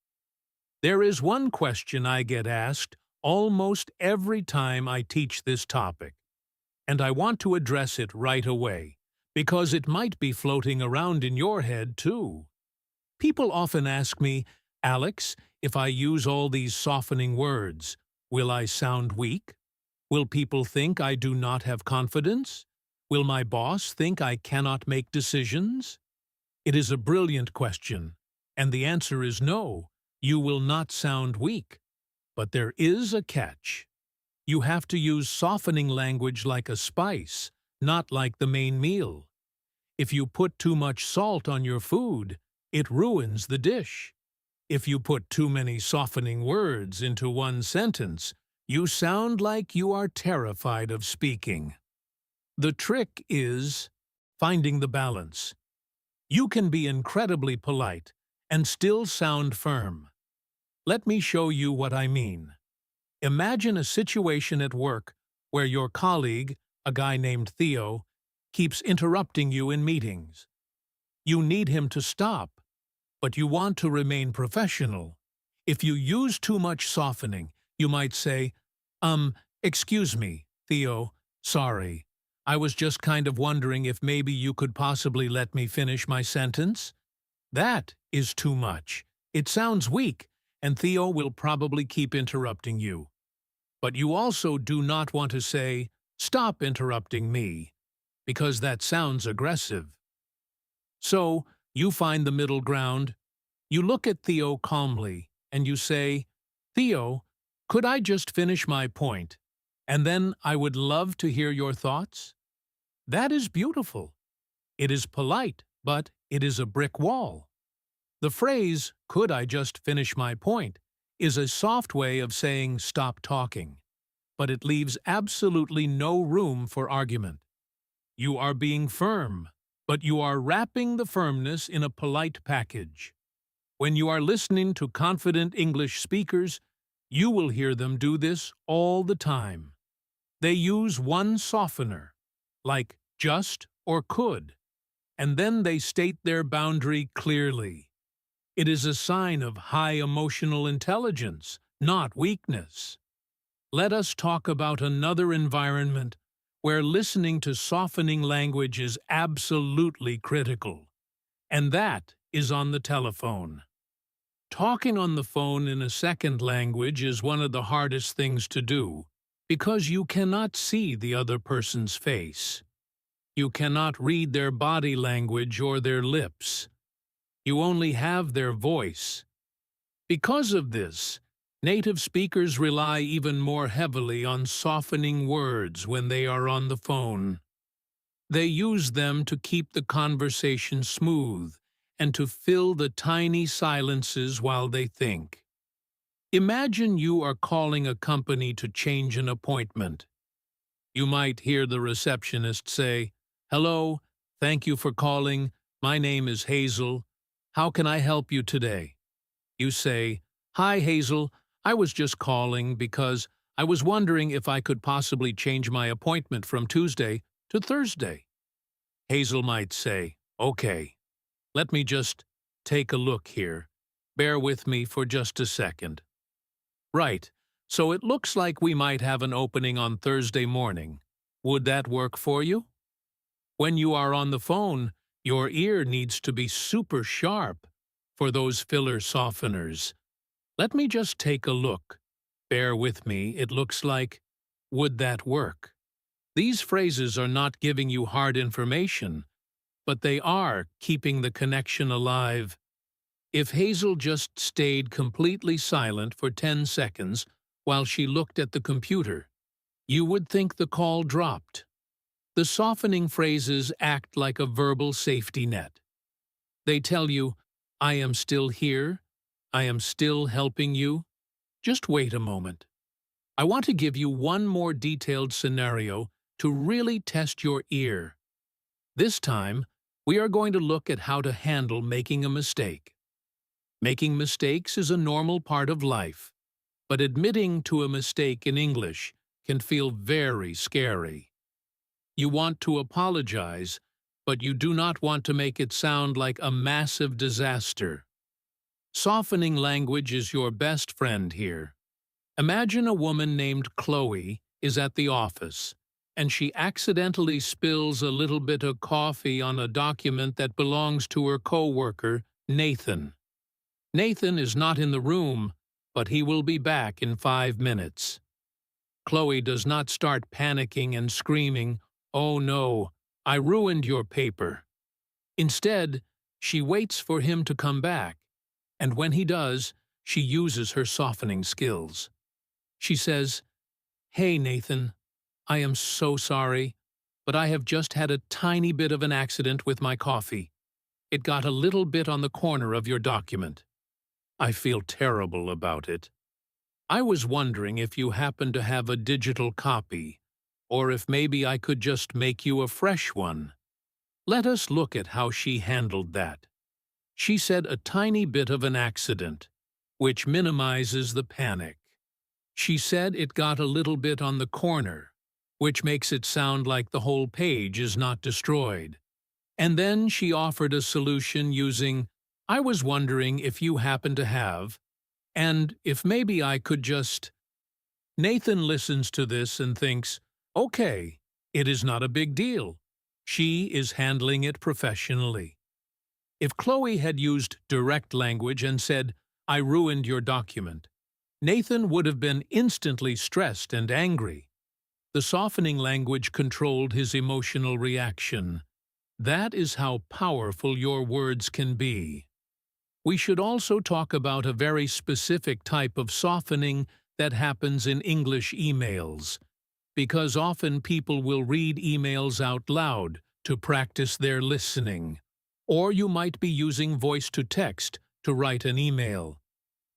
There is one question I get asked almost every time I teach this topic, and I want to address it right away, because it might be floating around in your head too. People often ask me, "Alex, if I use all these softening words, will I sound weak? Will people think I do not have confidence? Will my boss think I cannot make decisions?" It is a brilliant question, and the answer is no, you will not sound weak. But there is a catch. You have to use softening language like a spice, not like the main meal. If you put too much salt on your food, it ruins the dish. If you put too many softening words into one sentence, you sound like you are terrified of speaking. The trick is finding the balance. You can be incredibly polite and still sound firm. Let me show you what I mean. Imagine a situation at work where your colleague, a guy named Theo, keeps interrupting you in meetings. You need him to stop, but you want to remain professional. If you use too much softening, you might say, excuse me, Theo, sorry. I was just kind of wondering if maybe you could possibly let me finish my sentence? That is too much. It sounds weak, and Theo will probably keep interrupting you. But you also do not want to say, stop interrupting me, because that sounds aggressive. So, you find the middle ground. You look at Theo calmly, and you say, Theo, could I just finish my point? And then I would love to hear your thoughts? That is beautiful. It is polite, but it is a brick wall. The phrase, could I just finish my point, is a soft way of saying stop talking, but it leaves absolutely no room for argument. You are being firm, but you are wrapping the firmness in a polite package. When you are listening to confident English speakers, you will hear them do this all the time. They use one softener, like just or could, and then they state their boundary clearly. It is a sign of high emotional intelligence, not weakness. Let us talk about another environment where listening to softening language is absolutely critical, and that is on the telephone. Talking on the phone in a second language is one of the hardest things to do because you cannot see the other person's face. You cannot read their body language or their lips. You only have their voice. Because of this, native speakers rely even more heavily on softening words when they are on the phone. They use them to keep the conversation smooth and to fill the tiny silences while they think. Imagine you are calling a company to change an appointment. You might hear the receptionist say, "Hello, thank you for calling. My name is Hazel. How can I help you today?" You say, "Hi, Hazel. I was just calling because I was wondering if I could possibly change my appointment from Tuesday to Thursday." Hazel might say, "Okay, let me just take a look here. Bear with me for just a second." Right, so it looks like we might have an opening on Thursday morning. Would that work for you? When you are on the phone, your ear needs to be super sharp for those filler softeners. Let me just take a look. Bear with me, it looks like, would that work? These phrases are not giving you hard information, but they are keeping the connection alive. If Hazel just stayed completely silent for 10 seconds while she looked at the computer, you would think the call dropped. The softening phrases act like a verbal safety net. They tell you, I am still here, I am still helping you. Just wait a moment. I want to give you one more detailed scenario to really test your ear. This time, we are going to look at how to handle making a mistake. Making mistakes is a normal part of life, but admitting to a mistake in English can feel very scary. You want to apologize, but you do not want to make it sound like a massive disaster. Softening language is your best friend here. Imagine a woman named Chloe is at the office, and she accidentally spills a little bit of coffee on a document that belongs to her coworker, Nathan. Nathan is not in the room, but he will be back in 5 minutes. Chloe does not start panicking and screaming, "Oh no, I ruined your paper." Instead, she waits for him to come back, and when he does, she uses her softening skills. She says, "Hey, Nathan, I am so sorry, but I have just had a tiny bit of an accident with my coffee. It got a little bit on the corner of your document. I feel terrible about it. I was wondering if you happen to have a digital copy, or if maybe I could just make you a fresh one." Let us look at how she handled that. She said a tiny bit of an accident, which minimizes the panic. She said it got a little bit on the corner, which makes it sound like the whole page is not destroyed. And then she offered a solution using, "I was wondering if you happen to have, and if maybe I could just—" Nathan listens to this and thinks, okay, it is not a big deal. She is handling it professionally. If Chloe had used direct language and said, "I ruined your document," Nathan would have been instantly stressed and angry. The softening language controlled his emotional reaction. That is how powerful your words can be. We should also talk about a very specific type of softening that happens in English emails, because often people will read emails out loud to practice their listening, or you might be using voice-to-text to write an email.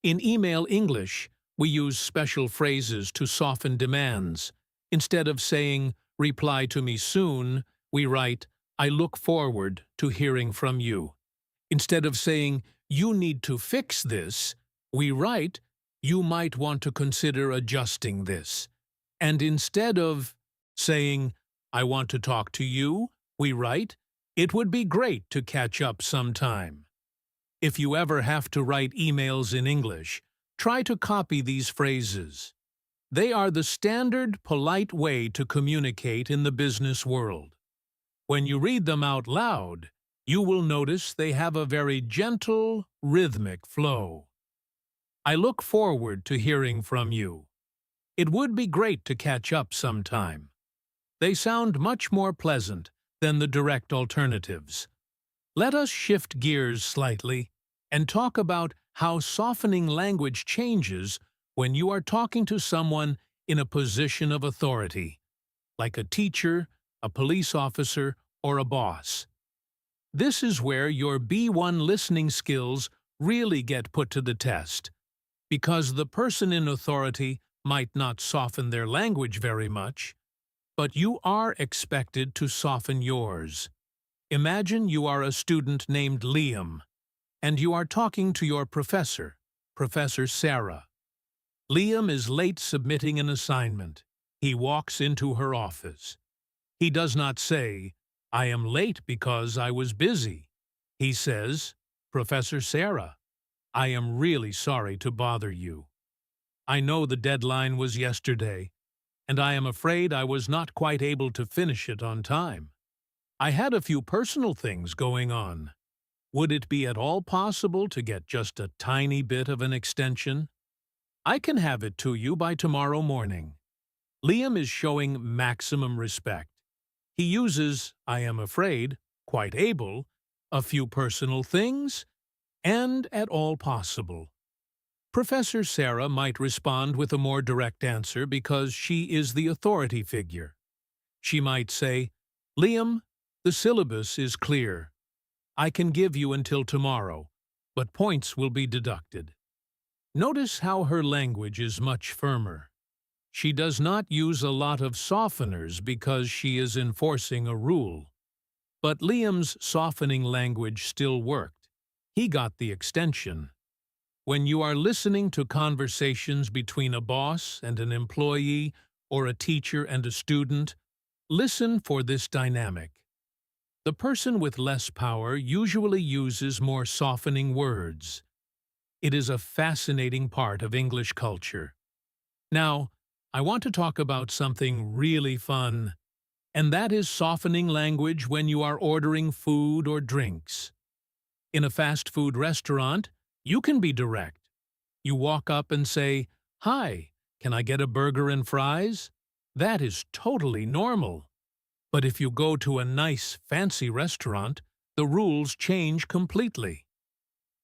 In email English, we use special phrases to soften demands. Instead of saying, "Reply to me soon," we write, "I look forward to hearing from you." Instead of saying, "You need to fix this," we write, "You might want to consider adjusting this." And instead of saying, "I want to talk to you," we write, "It would be great to catch up sometime." If you ever have to write emails in English, try to copy these phrases. They are the standard, polite way to communicate in the business world. When you read them out loud, you will notice they have a very gentle, rhythmic flow. I look forward to hearing from you. It would be great to catch up sometime. They sound much more pleasant than the direct alternatives. Let us shift gears slightly and talk about how softening language changes when you are talking to someone in a position of authority, like a teacher, a police officer, or a boss. This is where your B1 listening skills really get put to the test, because the person in authority might not soften their language very much, but you are expected to soften yours. Imagine you are a student named Liam, and you are talking to your professor, Professor Sarah. Liam is late submitting an assignment. He walks into her office. He does not say, "I am late because I was busy." He says, "Professor Sarah, I am really sorry to bother you. I know the deadline was yesterday, and I am afraid I was not quite able to finish it on time. I had a few personal things going on. Would it be at all possible to get just a tiny bit of an extension? I can have it to you by tomorrow morning." Liam is showing maximum respect. He uses, "I am afraid," "quite able," "a few personal things," and "at all possible." Professor Sarah might respond with a more direct answer because she is the authority figure. She might say, "Liam, the syllabus is clear. I can give you until tomorrow, but points will be deducted." Notice how her language is much firmer. She does not use a lot of softeners because she is enforcing a rule. But Liam's softening language still worked. He got the extension. When you are listening to conversations between a boss and an employee or a teacher and a student, listen for this dynamic. The person with less power usually uses more softening words. It is a fascinating part of English culture. Now, I want to talk about something really fun, and that is softening language when you are ordering food or drinks. In a fast food restaurant, you can be direct. You walk up and say, "Hi, can I get a burger and fries?" That is totally normal. But if you go to a nice, fancy restaurant, the rules change completely.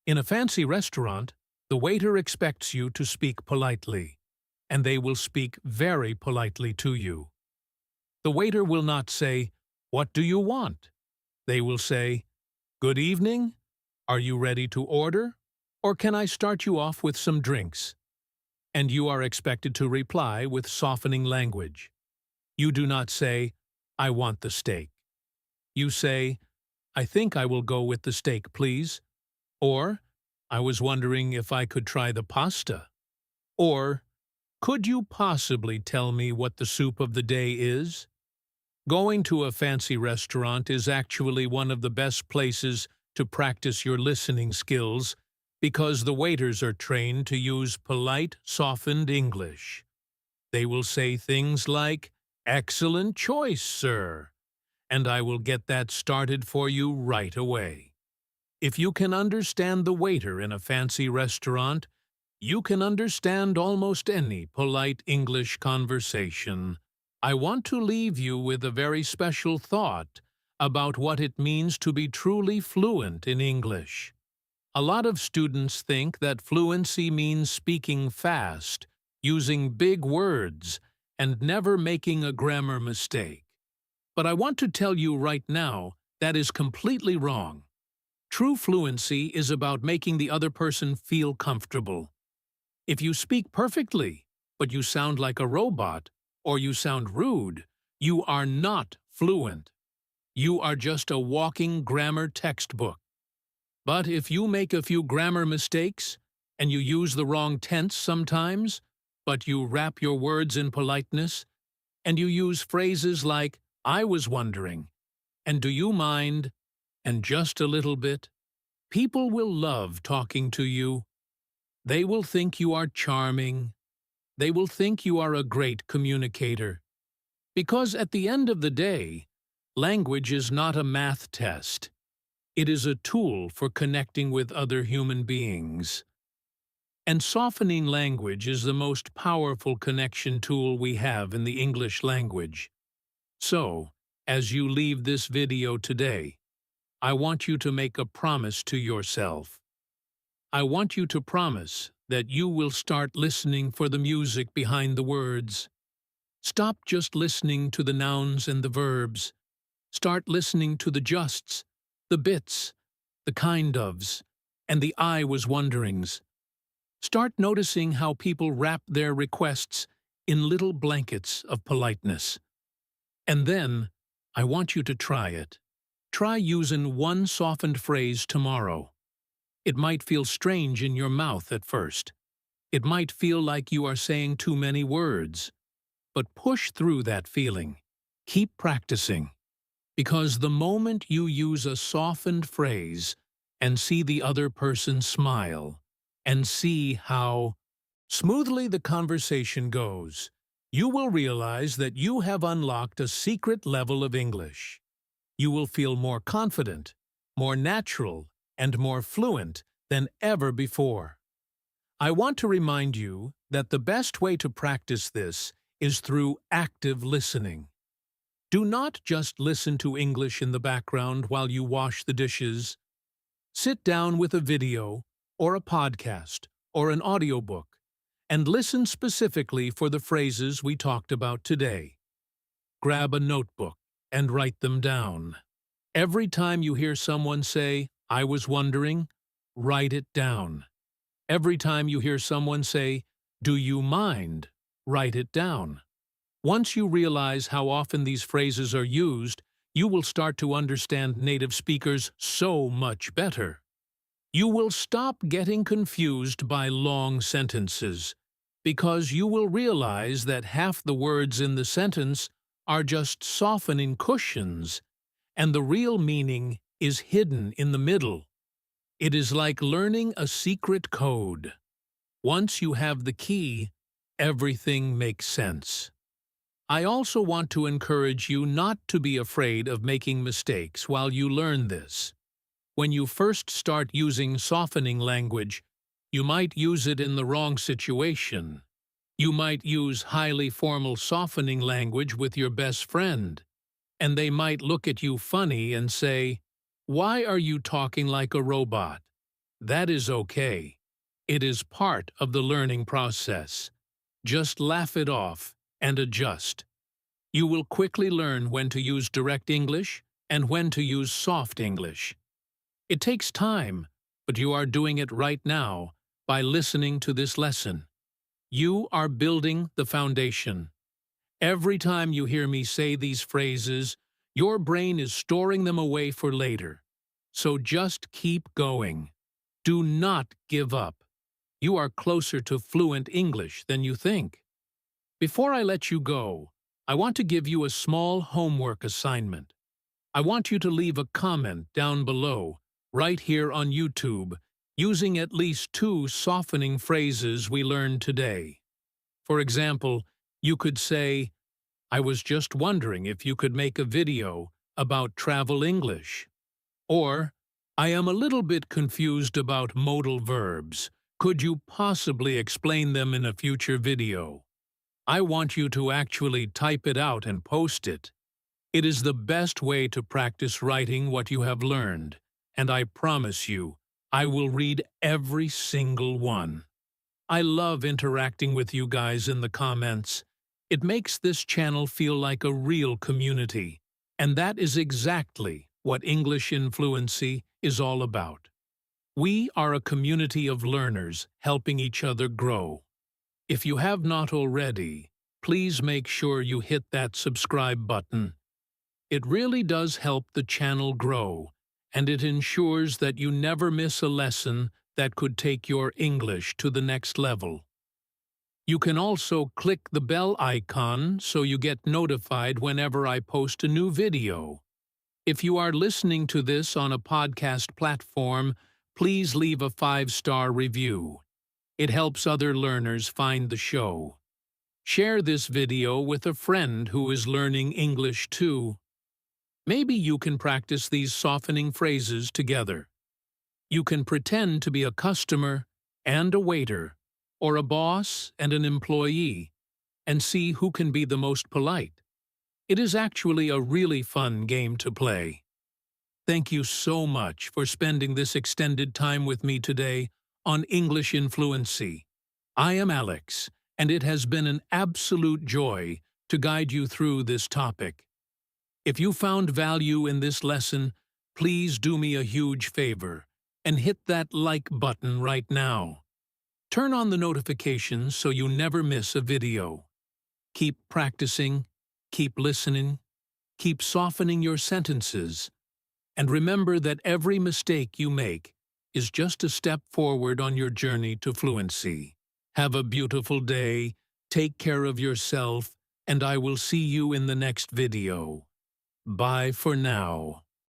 In a fancy restaurant, the waiter expects you to speak politely, and they will speak very politely to you. The waiter will not say, "What do you want?" They will say, "Good evening. Are you ready to order? Or can I start you off with some drinks?" And you are expected to reply with softening language. You do not say, "I want the steak." You say, "I think I will go with the steak, please," or I was wondering if I could try the pasta. Or, could you possibly tell me what the soup of the day is? Going to a fancy restaurant is actually one of the best places to practice your listening skills because the waiters are trained to use polite, softened English. They will say things like, "Excellent choice, sir," and I will get that started for you right away. If you can understand the waiter in a fancy restaurant, you can understand almost any polite English conversation. I want to leave you with a very special thought about what it means to be truly fluent in English. A lot of students think that fluency means speaking fast, using big words, and never making a grammar mistake. But I want to tell you right now that is completely wrong. True fluency is about making the other person feel comfortable. If you speak perfectly, but you sound like a robot, or you sound rude, you are not fluent. You are just a walking grammar textbook. But if you make a few grammar mistakes, and you use the wrong tense sometimes, but you wrap your words in politeness, and you use phrases like, "I was wondering," and "Do you mind?" and "just a little bit," people will love talking to you. They will think you are charming. They will think you are a great communicator. Because at the end of the day, language is not a math test. It is a tool for connecting with other human beings. And softening language is the most powerful connection tool we have in the English language. So, as you leave this video today, I want you to make a promise to yourself. I want you to promise that you will start listening for the music behind the words. Stop just listening to the nouns and the verbs. Start listening to the justs, the bits, the kind ofs, and the "I was wonderings." Start noticing how people wrap their requests in little blankets of politeness. And then, I want you to try it. Try using one softened phrase tomorrow. It might feel strange in your mouth at first. It might feel like you are saying too many words. But push through that feeling. Keep practicing. Because the moment you use a softened phrase and see the other person smile, and see how smoothly the conversation goes, you will realize that you have unlocked a secret level of English. You will feel more confident, more natural, and more fluent than ever before. I want to remind you that the best way to practice this is through active listening. Do not just listen to English in the background while you wash the dishes. Sit down with a video, or a podcast, or an audiobook, and listen specifically for the phrases we talked about today. Grab a notebook and write them down. Every time you hear someone say, "I was wondering," write it down. Every time you hear someone say, "Do you mind?" write it down. Once you realize how often these phrases are used, you will start to understand native speakers so much better. You will stop getting confused by long sentences, because you will realize that half the words in the sentence are just softening cushions, and the real meaning is hidden in the middle. It is like learning a secret code. Once you have the key, everything makes sense. I also want to encourage you not to be afraid of making mistakes while you learn this. When you first start using softening language, you might use it in the wrong situation. You might use highly formal softening language with your best friend, and they might look at you funny and say, "Why are you talking like a robot?" That is okay. It is part of the learning process. Just laugh it off and adjust. You will quickly learn when to use direct English and when to use soft English. It takes time, but you are doing it right now by listening to this lesson. You are building the foundation. Every time you hear me say these phrases, your brain is storing them away for later. So just keep going. Do not give up. You are closer to fluent English than you think. Before I let you go, I want to give you a small homework assignment. I want you to leave a comment down below, right here on YouTube, using at least 2 softening phrases we learned today. For example, you could say, "I was just wondering if you could make a video about travel English." Or, "I am a little bit confused about modal verbs. Could you possibly explain them in a future video?" I want you to actually type it out and post it. It is the best way to practice writing what you have learned, and I promise you, I will read every single one. I love interacting with you guys in the comments. It makes this channel feel like a real community, and that is exactly what English in Fluency is all about. We are a community of learners helping each other grow. If you have not already, please make sure you hit that subscribe button. It really does help the channel grow, and it ensures that you never miss a lesson that could take your English to the next level. You can also click the bell icon so you get notified whenever I post a new video. If you are listening to this on a podcast platform, please leave a 5-star review. It helps other learners find the show. Share this video with a friend who is learning English too. Maybe you can practice these softening phrases together. You can pretend to be a customer and a waiter, or a boss and an employee, and see who can be the most polite. It is actually a really fun game to play. Thank you so much for spending this extended time with me today on English in Fluency. I am Alex, and it has been an absolute joy to guide you through this topic. If you found value in this lesson, please do me a huge favor and hit that like button right now. Turn on the notifications so you never miss a video. Keep practicing, keep listening, keep softening your sentences, and remember that every mistake you make is just a step forward on your journey to fluency. Have a beautiful day, take care of yourself, and I will see you in the next video. Bye for now.